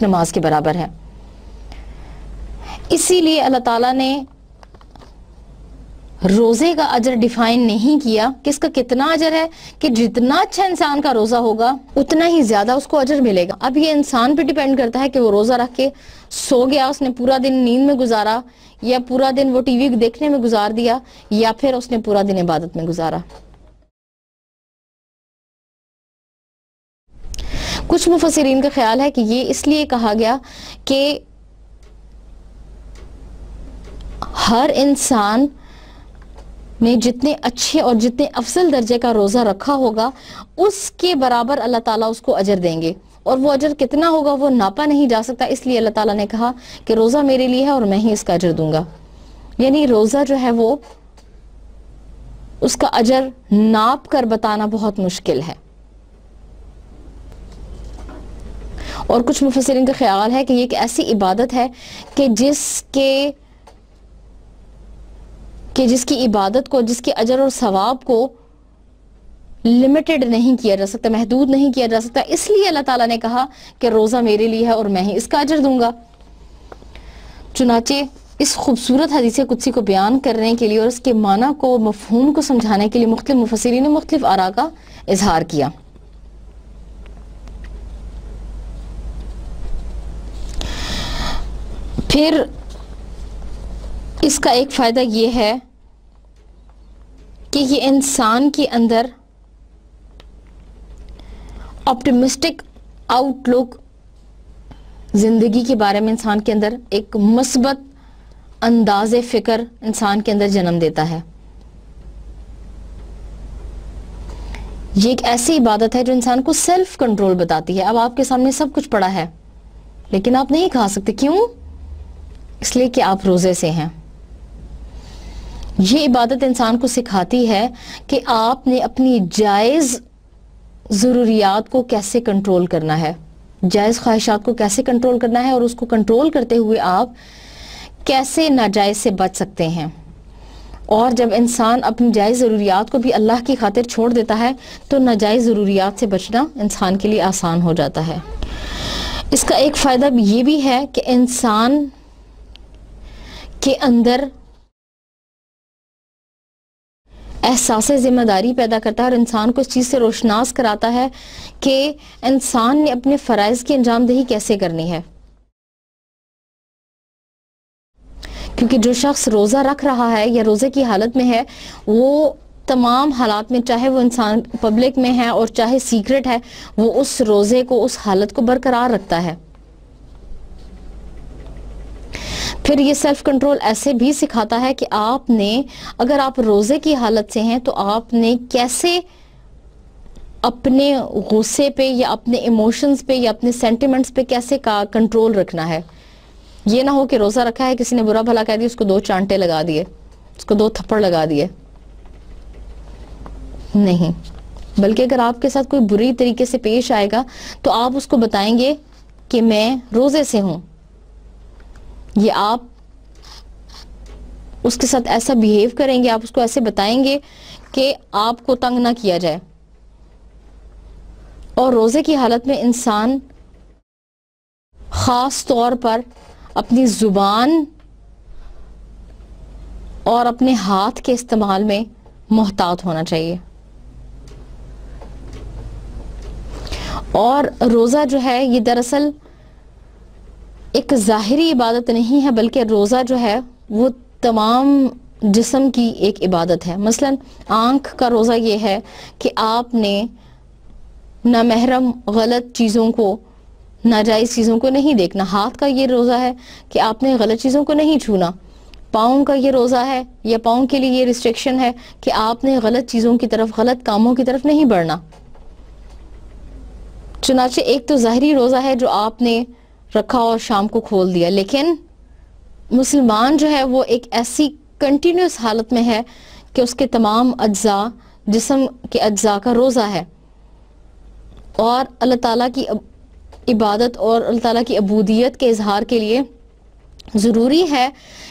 نماز کے برابر ہے. اسی لیے اللہ تعالیٰ نے روزے کا اجر ڈیفائن نہیں کیا کہ اس کا کتنا اجر ہے، کہ جتنا اچھا انسان کا روزہ ہوگا اتنا ہی زیادہ اس کو اجر ملے گا. اب یہ انسان پہ ڈیپینڈ کرتا ہے کہ وہ روزہ رکھ کے سو گیا، اس نے پورا دن نیند میں گزارا، یا پورا دن وہ ٹی وی دیکھنے میں گزار دیا، یا پھر اس نے پورا دن عبادت میں گزارا. کچھ مفسرین کا خیال ہے کہ یہ اس لیے کہا گیا کہ ہر انسان نے جتنے اچھے اور جتنے افضل درجے کا روزہ رکھا ہوگا اس کے برابر اللہ تعالیٰ اس کو اجر دیں گے، اور وہ اجر کتنا ہوگا وہ ناپا نہیں جا سکتا. اس لیے اللہ تعالیٰ نے کہا کہ روزہ میرے لیے ہے اور میں ہی اس کا اجر دوں گا. یعنی روزہ جو ہے وہ اس کا اجر ناپ کر بتانا بہت مشکل ہے. اور کچھ مفسرین کا خیال ہے کہ یہ ایک ایسی عبادت ہے کہ جس کی عبادت کو، جس کے اجر اور ثواب کو لمیٹڈ نہیں کیا جا سکتا، محدود نہیں کیا جا سکتا. اس لیے اللہ تعالیٰ نے کہا کہ روزہ میرے لیے ہے اور میں ہی اس کا اجر دوں گا. چنانچہ اس خوبصورت حدیث قدسی کو بیان کرنے کے لیے اور اس کے معنی کو، مفہوم کو سمجھانے کے لیے مختلف مفسرین نے مختلف آراء کا اظہار کیا. پھر اس کا ایک فائدہ یہ ہے کہ یہ انسان کے اندر آپٹیمسٹک آؤٹ لک، زندگی کے بارے میں انسان کے اندر ایک مثبت انداز فکر انسان کے اندر جنم دیتا ہے. یہ ایک ایسی عبادت ہے جو انسان کو سیلف کنٹرول بتاتی ہے. اب آپ کے سامنے سب کچھ پڑا ہے لیکن آپ نہیں کھا سکتے. کیوں؟ اس لیے کہ آپ روزے سے ہیں. یہ عبادت انسان کو سکھاتی ہے کہ آپ نے اپنی جائز ضروریات کو کیسے کنٹرول کرنا ہے، جائز خواہشات کو کیسے کنٹرول کرنا ہے، اور اس کو کنٹرول کرتے ہوئے آپ کیسے ناجائز سے بچ سکتے ہیں. اور جب انسان اپنی جائز ضروریات کو بھی اللہ کی خاطر چھوڑ دیتا ہے تو ناجائز ضروریات سے بچنا انسان کے لیے آسان ہو جاتا ہے. اس کا ایک فائدہ یہ بھی ہے کہ انسان کے اندر احساس ذمہ داری پیدا کرتا ہے اور انسان کو اس چیز سے روشناس کراتا ہے کہ انسان نے اپنے فرائض کی انجام دہی کیسے کرنی ہے. کیونکہ جو شخص روزہ رکھ رہا ہے یا روزے کی حالت میں ہے وہ تمام حالات میں، چاہے وہ انسان پبلک میں ہے اور چاہے سیکرٹ ہے، وہ اس روزے کو، اس حالت کو برقرار رکھتا ہے. پھر یہ سیلف کنٹرول ایسے بھی سکھاتا ہے کہ آپ نے، اگر آپ روزے کی حالت سے ہیں تو آپ نے کیسے اپنے غصے پہ یا اپنے ایموشنز پہ یا اپنے سینٹیمنٹس پہ کیسے کنٹرول رکھنا ہے. یہ نہ ہو کہ روزہ رکھا ہے، کسی نے برا بھلا کہہ دیا، اس کو 2 چانٹے لگا دیے، اس کو 2 تھپڑ لگا دیے. نہیں، بلکہ اگر آپ کے ساتھ کوئی بری طریقے سے پیش آئے گا تو آپ اس کو بتائیں گے کہ میں روزے سے ہوں. یہ آپ اس کے ساتھ ایسا بیہیو کریں گے، آپ اس کو ایسے بتائیں گے کہ آپ کو تنگ نہ کیا جائے. اور روزے کی حالت میں انسان خاص طور پر اپنی زبان اور اپنے ہاتھ کے استعمال میں محتاط ہونا چاہیے. اور روزہ جو ہے یہ دراصل ایک ظاہری عبادت نہیں ہے، بلکہ روزہ جو ہے وہ تمام جسم کی ایک عبادت ہے. مثلا آنکھ کا روزہ یہ ہے کہ آپ نے نامحرم غلط چیزوں کو، ناجائز چیزوں کو نہیں دیکھنا. ہاتھ کا یہ روزہ ہے کہ آپ نے غلط چیزوں کو نہیں چھونا. پاؤں کا یہ روزہ ہے یا پاؤں کے لیے یہ ریسٹرکشن ہے کہ آپ نے غلط چیزوں کی طرف، غلط کاموں کی طرف نہیں بڑھنا. چنانچہ ایک تو ظاہری روزہ ہے جو آپ نے رکھا اور شام کو کھول دیا، لیکن مسلمان جو ہے وہ ایک ایسی کنٹینیوس حالت میں ہے کہ اس کے تمام اجزاء، جسم کے اجزاء کا روزہ ہے. اور اللہ تعالیٰ کی عبادت اور اللہ تعالیٰ کی عبودیت کے اظہار کے لیے ضروری ہے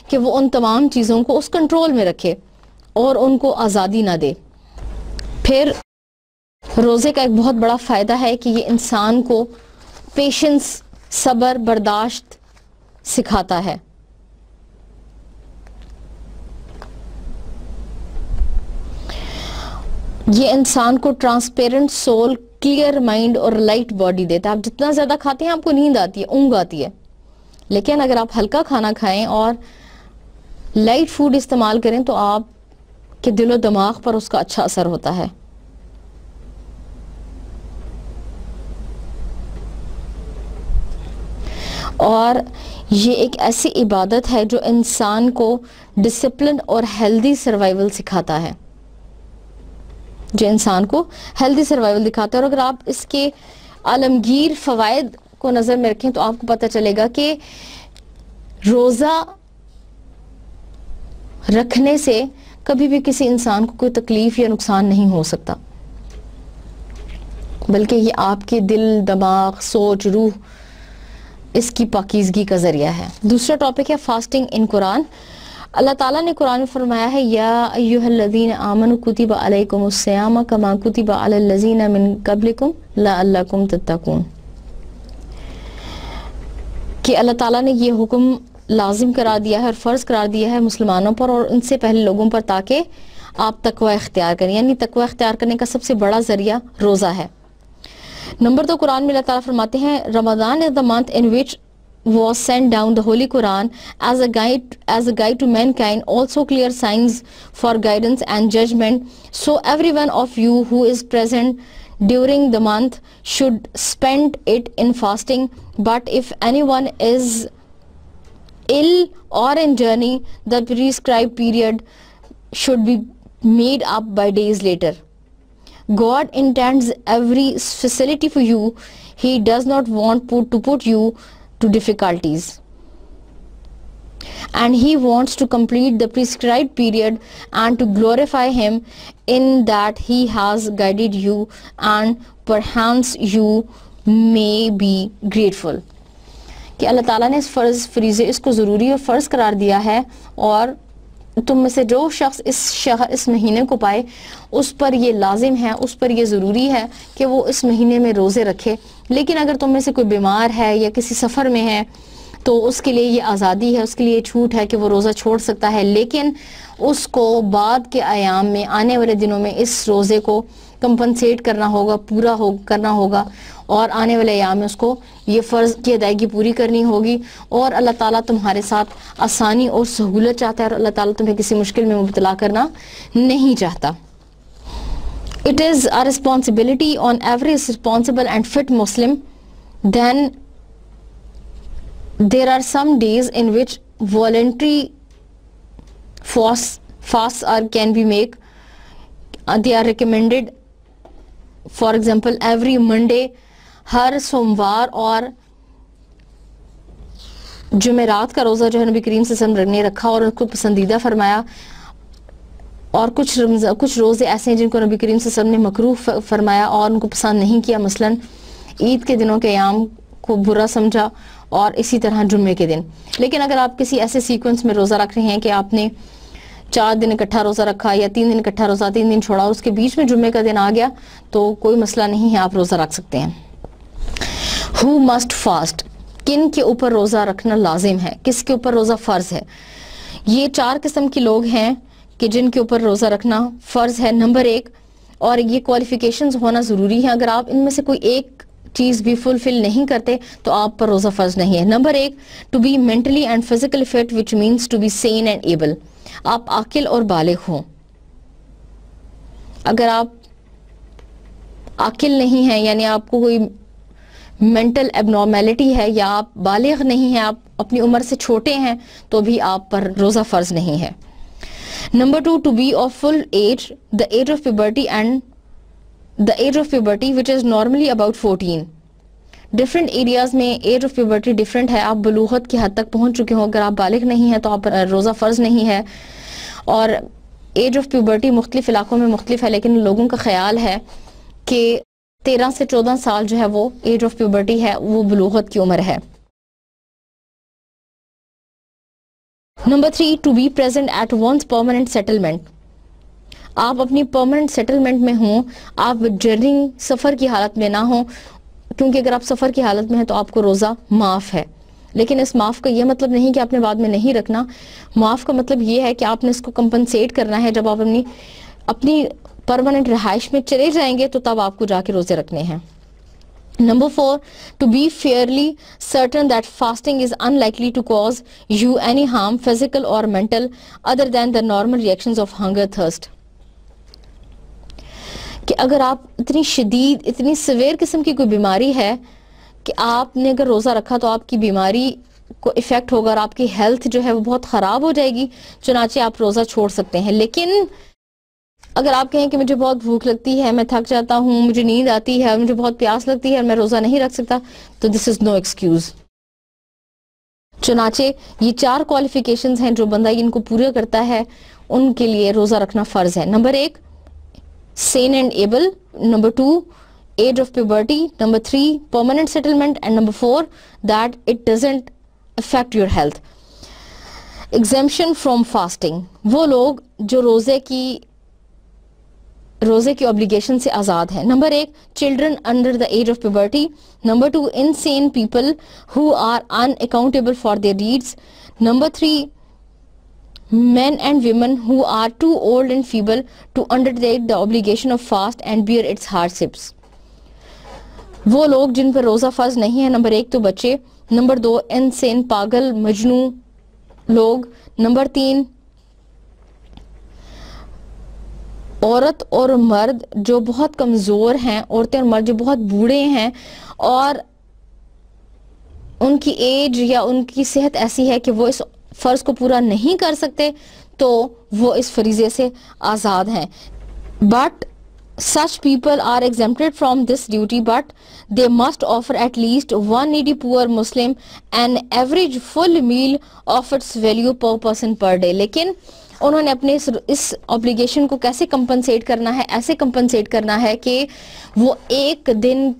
کہ وہ ان تمام چیزوں کو اس کنٹرول میں رکھے اور ان کو آزادی نہ دے. پھر روزے کا ایک بہت بڑا فائدہ ہے کہ یہ انسان کو پیشنس، صبر، برداشت سکھاتا ہے. یہ انسان کو ٹرانسپیرنٹ سول، کلیئر مائنڈ اور لائٹ باڈی دیتا ہے. آپ جتنا زیادہ کھاتے ہیں آپ کو نیند آتی ہے، اونگ آتی ہے، لیکن اگر آپ ہلکا کھانا کھائیں اور لائٹ فوڈ استعمال کریں تو آپ کے دل و دماغ پر اس کا اچھا اثر ہوتا ہے. اور یہ ایک ایسی عبادت ہے جو انسان کو ڈسپلن اور ہیلدی سروائیول سکھاتا ہے، جو انسان کو ہیلدی سروائیول دکھاتا ہے. اور اگر آپ اس کے عالمگیر فوائد کو نظر میں رکھیں تو آپ کو پتہ چلے گا کہ روزہ رکھنے سے کبھی بھی کسی انسان کو کوئی تکلیف یا نقصان نہیں ہو سکتا، بلکہ یہ آپ کے دل، دماغ، سوچ، روح، اس کی پاکیزگی کا ذریعہ ہے. دوسرا ٹاپک ہے فاسٹنگ ان قرآن. اللہ تعالیٰ نے قرآن میں فرمایا ہے یا ایھا الذین آمنوا کتب علیکم الصیام کما کتب علی الذین من قبلکم لعلکم تتقون، کہ اللہ تعالیٰ نے یہ حکم لازم کرا دیا ہے اور فرض قرار دیا ہے مسلمانوں پر اور ان سے پہلے لوگوں پر تاکہ آپ تقوی اختیار کریں. یعنی تقوی اختیار کرنے کا سب سے بڑا ذریعہ روزہ ہے. نمبر 2 قرآن میں اللہ تعالیٰ فرماتے ہیں Ramadan is the month in which was sent down the Holy Quran as a guide to mankind, also clear signs for guidance and judgment. So every one of you who is present during the month should spend it in fasting. But if anyone is ill or in journey, the prescribed period should be made up by days later. God intends every facility for you. He does not want to put you to difficulties, and He wants to complete the prescribed period and to glorify Him in that He has guided you, and perhaps you may be grateful. کہ اللہ تعالیٰ نے اس فریضے، اس کو ضروری اور فرض قرار دیا ہے، اور تم میں سے جو شخص اس مہینے کو پائے اس پر یہ لازم ہے، اس پر یہ ضروری ہے کہ وہ اس مہینے میں روزے رکھے. لیکن اگر تم میں سے کوئی بیمار ہے یا کسی سفر میں ہے تو اس کے لیے یہ آزادی ہے, اس کے لیے چھوٹ ہے کہ وہ روزہ چھوڑ سکتا ہے, لیکن اس کو بعد کے ایام میں, آنے والے دنوں میں اس روزے کو کمپنسیٹ کرنا ہوگا, پورا کرنا ہوگا, اور آنے والے ایام میں اس کو یہ فرض کی ادائیگی پوری کرنی ہوگی. اور اللہ تعالیٰ تمہارے ساتھ آسانی اور سہولت چاہتا ہے, اور اللہ تعالیٰ تمہیں کسی مشکل میں مبتلا کرنا نہیں چاہتا. It is a responsibility on every responsible and fit Muslim. Then there are some days in which voluntary fasts can be made. They are recommended. For example, every Monday, ہر سوموار اور جمعرات کا روزہ جو ہے نبی کریم صلی اللہ علیہ وسلم نے رکھا اور اس کو پسندیدہ فرمایا. اور کچھ روزے ایسے ہیں جن کو نبی کریم صلی اللہ علیہ وسلم نے مکروہ فرمایا اور ان کو پسند نہیں کیا. مثلا عید کے دنوں کے ایام کو برا سمجھا, اور اسی طرح جمعے کے دن. لیکن اگر آپ کسی ایسے سیکوینس میں روزہ رکھ رہے ہیں کہ آپ نے 4 دن اکٹھا روزہ رکھا یا 3 دن اکٹھا روزہ, 3 دن چھوڑا, اور اس کے بیچ میں جمعے کا دن آ گیا, تو کوئی مسئلہ نہیں ہے, آپ روزہ رکھ سکتے ہیں. Who must fast? کن کے اوپر روزہ رکھنا لازم ہے, کس کے اوپر روزہ فرض ہے؟ یہ 4 قسم کے لوگ ہیں کہ جن کے اوپر روزہ رکھنا فرض ہے. نمبر 1, اور یہ کوالیفیکیشنز ہونا ضروری ہیں, اگر آپ ان میں سے کوئی ایک چیز بھی فلفل نہیں کرتے تو آپ پر روزہ فرض نہیں ہے. Number 1, to be mentally and physically fit, which means to be sane and able. آپ عاقل اور بالغ ہوں. اگر آپ عاقل نہیں ہیں, یعنی آپ کو کوئی مینٹل ایبنارمیلٹی ہے, یا آپ بالغ نہیں ہیں, آپ اپنی عمر سے چھوٹے ہیں, تو بھی آپ پر روزہ فرض نہیں ہے. Number 2, to be of full age, the age of puberty which is normally about 14. Different areas میں ایج آف پیوبرٹی ڈفرینٹ ہے. آپ بلوغت کی حد تک پہنچ چکے ہوں, اگر آپ بالغ نہیں ہیں تو آپ روزہ فرض نہیں ہے. اور ایج آف پیوبرٹی مختلف علاقوں میں مختلف ہے, لیکن لوگوں کا خیال ہے کہ 13 سے 14 سال جو ہے وہ ایج آف پیوبرٹی ہے, وہ بلوغت کی عمر ہے. Number 3, to be present at one's permanent settlement. آپ اپنی پرماننٹ سیٹلمنٹ میں ہوں, آپ ڈیورنگ سفر کی حالت میں نہ ہوں, کیونکہ اگر آپ سفر کی حالت میں ہیں تو آپ کو روزہ معاف ہے. لیکن اس معاف کا یہ مطلب نہیں کہ آپ نے بعد میں نہیں رکھنا. معاف کا مطلب یہ ہے کہ آپ نے اس کو کمپنسیٹ کرنا ہے. جب آپ اپنی پرماننٹ رہائش میں چلے جائیں گے تو تب آپ کو جا کے روزے رکھنے ہیں. Number 4, to be fairly certain that fasting is unlikely to cause you any harm, physical or mental, other than the normal reactions of hunger, thirst. کہ اگر آپ اتنی شدید, اتنی سیویر قسم کی کوئی بیماری ہے کہ آپ نے اگر روزہ رکھا تو آپ کی بیماری کو افیکٹ ہوگا اور آپ کی ہیلتھ جو ہے وہ بہت خراب ہو جائے گی, چنانچہ آپ روزہ چھوڑ سکتے ہیں. لیکن اگر آپ کہیں کہ مجھے بہت بھوک لگتی ہے, میں تھک جاتا ہوں, مجھے نیند آتی ہے, مجھے بہت پیاس لگتی ہے اور میں روزہ نہیں رکھ سکتا, تو دس از نو ایکسکیوز. چنانچہ یہ 4 کوالیفیکیشنز ہیں جو بندہ ان کو پورا کرتا ہے ان کے لیے روزہ رکھنا فرض ہے. Number 1, sane and able. Number 2, age of puberty. Number 3, permanent settlement. And number 4, that it doesn't affect your health. Exemption from fasting. وہ لوگ جو روزے کی obligation سے آزاد ہیں. Number 1, children under the age of puberty. Number 2, insane people who are unaccountable for their deeds. Number 3, men and women who are too old and feeble to undertake the obligation of fast and bear its hardships. وہ لوگ جن پر روزہ فرض نہیں ہے. Number 1 تو بچے. Number 2, unseen, پاگل, مجنوں لوگ. نمبر 3, عورت اور مرد جو بہت کمزور ہیں, عورتیں اور مرد جو بہت بوڑھے ہیں اور ان کی ایج یا ان کی صحت ایسی ہے کہ وہ اس فرض کو پورا نہیں کر سکتے, تو وہ اس فریضے سے آزاد ہیں. But such people are exempted from this duty, but they must offer at least one needy poor Muslim an average full meal of its value per person per day. لیکن انہوں نے اپنے اس obligation کو کیسے کمپنسیٹ کرنا ہے؟ ایسے compensate کرنا ہے کہ وہ ایک دن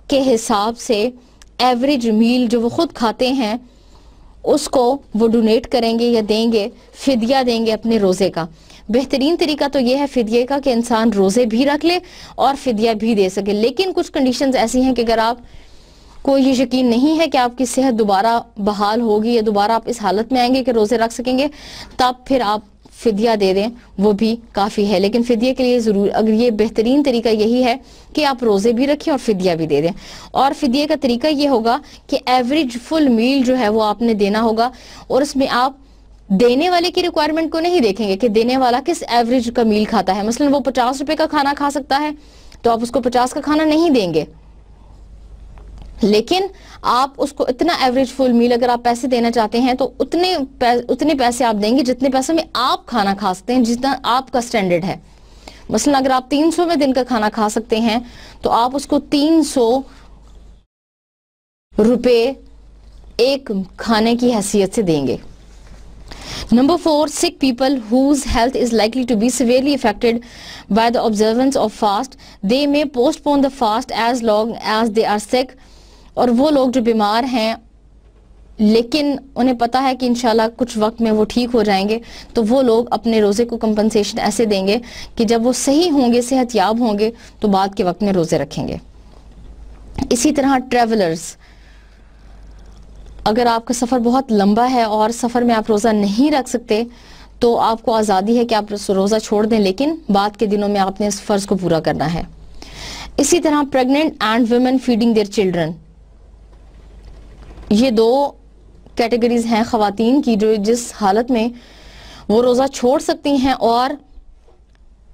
کے حساب سے ایوریج میل جو وہ خود کھاتے ہیں اس کو وہ ڈونیٹ کریں گے یا دیں گے, فدیہ دیں گے اپنے روزے کا. بہترین طریقہ تو یہ ہے فدیے کا کہ انسان روزے بھی رکھ لے اور فدیہ بھی دے سکے. لیکن کچھ کنڈیشنز ایسی ہیں کہ اگر آپ کوئی یہ یقین نہیں ہے کہ آپ کی صحت دوبارہ بحال ہوگی یا دوبارہ آپ اس حالت میں آئیں گے کہ روزے رکھ سکیں گے، تب پھر آپ فدیہ دے دیں، وہ بھی کافی ہے. لیکن فدیہ کے لیے ضرور اگر یہ بہترین طریقہ یہی ہے کہ آپ روزے بھی رکھیں اور فدیہ بھی دے دیں. اور فدیہ کا طریقہ یہ ہوگا کہ ایوریج فل میل جو ہے وہ آپ نے دینا ہوگا، اور اس میں آپ دینے والے کی ریکوائرمنٹ کو نہیں دیکھیں گے کہ دینے والا کس ایوریج کا میل کھاتا ہے. مثلا وہ 50 روپے کا کھانا کھا سکتا ہے تو آپ اس کو 50 کا کھانا نہیں دیں گے، لیکن آپ اس کو اتنا ایوریج فل میل اگر آپ پیسے دینا چاہتے ہیں تو اتنے پیسے آپ دیں گے جتنے پیسے میں آپ کھانا کھا سکتے ہیں، جتنا آپ کا سٹینڈرڈ ہے. مثلا اگر آپ 300 میں دن کا کھانا کھا سکتے ہیں تو آپ اس کو 300 روپے ایک کھانے کی حیثیت سے دیں گے. Number 4, sick people whose health is likely to be severely affected by the observance of fast, they may postpone the fast as long as they are sick. اور وہ لوگ جو بیمار ہیں لیکن انہیں پتا ہے کہ انشاءاللہ کچھ وقت میں وہ ٹھیک ہو جائیں گے، تو وہ لوگ اپنے روزے کو کمپنسیشن ایسے دیں گے کہ جب وہ صحیح ہوں گے، صحت یاب ہوں گے، تو بعد کے وقت میں روزے رکھیں گے. اسی طرح ٹریولرز، اگر آپ کا سفر بہت لمبا ہے اور سفر میں آپ روزہ نہیں رکھ سکتے تو آپ کو آزادی ہے کہ آپ روزہ چھوڑ دیں، لیکن بعد کے دنوں میں آپ نے اس فرض کو پورا کرنا ہے. اسی طرح pregnant and women feeding their children, یہ 2 کیٹیگریز ہیں خواتین کی جو جس حالت میں وہ روزہ چھوڑ سکتی ہیں اور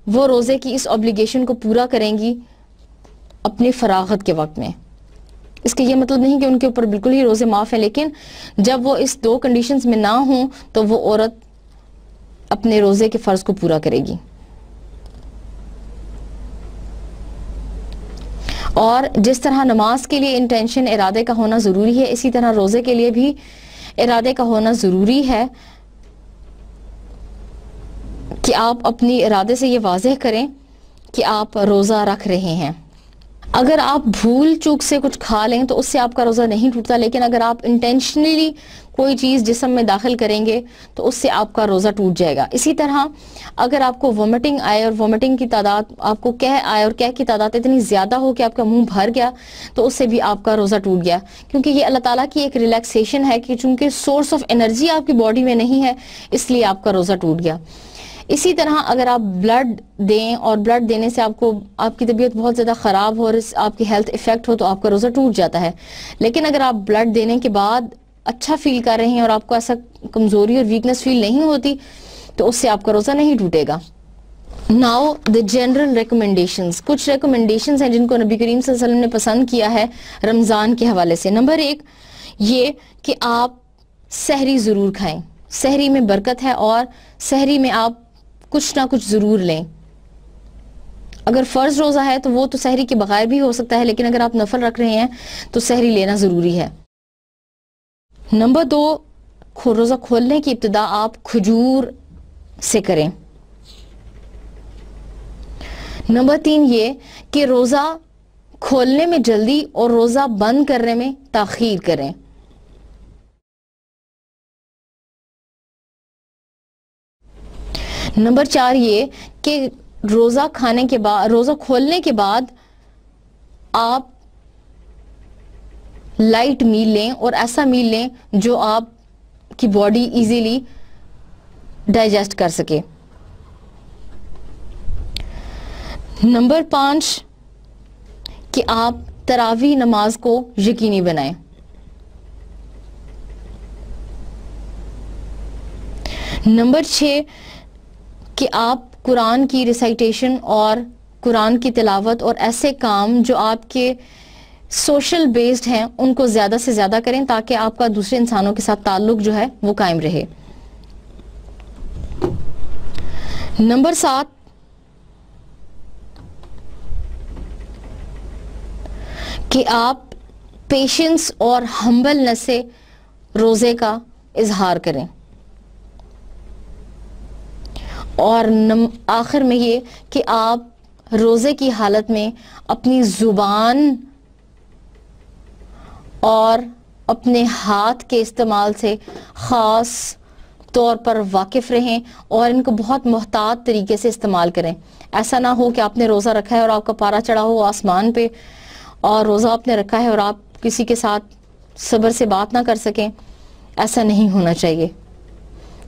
وہ روزے کی اس اوبلیگیشن کو پورا کریں گی اپنی فراغت کے وقت میں. اس کا یہ مطلب نہیں کہ ان کے اوپر بالکل ہی روزے معاف ہیں، لیکن جب وہ اس 2 کنڈیشنز میں نہ ہوں تو وہ عورت اپنے روزے کے فرض کو پورا کرے گی. اور جس طرح نماز کے لیے انٹینشن ارادے کا ہونا ضروری ہے، اسی طرح روزے کے لیے بھی ارادے کا ہونا ضروری ہے کہ آپ اپنی ارادے سے یہ واضح کریں کہ آپ روزہ رکھ رہے ہیں. اگر آپ بھول چوک سے کچھ کھا لیں تو اس سے آپ کا روزہ نہیں ٹوٹتا، لیکن اگر آپ انٹینشنلی کوئی چیز جسم میں داخل کریں گے تو اس سے آپ کا روزہ ٹوٹ جائے گا. اسی طرح اگر آپ کو وومٹنگ آئے اور وومٹنگ کی تعداد آپ کو قے آئے اور قے کی تعداد اتنی زیادہ ہو کہ آپ کا منہ بھر گیا تو اس سے بھی آپ کا روزہ ٹوٹ گیا، کیونکہ یہ اللہ تعالیٰ کی ایک ریلیکسیشن ہے کہ چونکہ سورس آف انرجی آپ کی باڈی میں نہیں ہے اس لیے آپ کا روزہ ٹوٹ گیا. اسی طرح اگر آپ بلڈ دیں اور بلڈ دینے سے آپ کی طبیعت بہت زیادہ خراب ہو اور آپ کی ہیلتھ افیکٹ ہو تو آپ کا روزہ ٹوٹ جاتا ہے. لیکن اگر آپ بلڈ دینے کے بعد اچھا فیل کر رہے ہیں اور آپ کو ایسا کمزوری اور ویکنس فیل نہیں ہوتی تو اس سے آپ کا روزہ نہیں ٹوٹے گا. ناؤ the general recommendations، کچھ ریکمنڈیشنز ہیں جن کو نبی کریم صلی اللہ علیہ وسلم نے پسند کیا ہے رمضان کے حوالے سے. نمبر 1 یہ کہ آپ سحری ضرور کھائیں، سحری میں برکت ہے اور سحری میں آپ کچھ نہ کچھ ضرور لیں. اگر فرض روزہ ہے تو وہ تو سحری کے بغیر بھی ہو سکتا ہے، لیکن اگر آپ نفل رکھ رہے ہیں تو سحری لینا ضروری ہے. نمبر 2 روزہ کھولنے کی ابتدا آپ کھجور سے کریں. نمبر 3 یہ کہ روزہ کھولنے میں جلدی اور روزہ بند کرنے میں تاخیر کریں. نمبر 4 یہ کہ روزہ کھانے کے بعد، روزہ کھولنے کے بعد آپ لائٹ میل لیں اور ایسا میل لیں جو آپ کی باڈی ایزیلی ڈائجسٹ کر سکے. نمبر 5 کہ آپ تراویح نماز کو یقینی بنائیں. نمبر 6 کہ آپ قرآن کی ریسائٹیشن اور قرآن کی تلاوت اور ایسے کام جو آپ کے سوشل بیسڈ ہیں ان کو زیادہ سے زیادہ کریں تاکہ آپ کا دوسرے انسانوں کے ساتھ تعلق جو ہے وہ قائم رہے. نمبر 7 کہ آپ پیشنس اور ہمبلنس سے روزے کا اظہار کریں. اور آخر میں یہ کہ آپ روزے کی حالت میں اپنی زبان اور اپنے ہاتھ کے استعمال سے خاص طور پر واقف رہیں اور ان کو بہت محتاط طریقے سے استعمال کریں. ایسا نہ ہو کہ آپ نے روزہ رکھا ہے اور آپ کا پارا چڑھا ہو آسمان پہ اور روزہ آپ نے رکھا ہے اور آپ کسی کے ساتھ صبر سے بات نہ کر سکیں، ایسا نہیں ہونا چاہیے.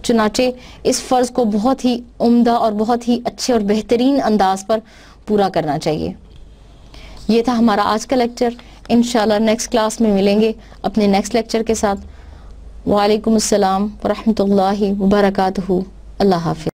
چنانچہ اس فرض کو بہت ہی عمدہ اور بہت ہی اچھے اور بہترین انداز پر پورا کرنا چاہیے. یہ تھا ہمارا آج کا لیکچر. انشاءاللہ نیکسٹ کلاس میں ملیں گے اپنے نیکسٹ لیکچر کے ساتھ. وعلیکم السلام ورحمۃ اللہ وبرکاتہ. اللہ حافظ.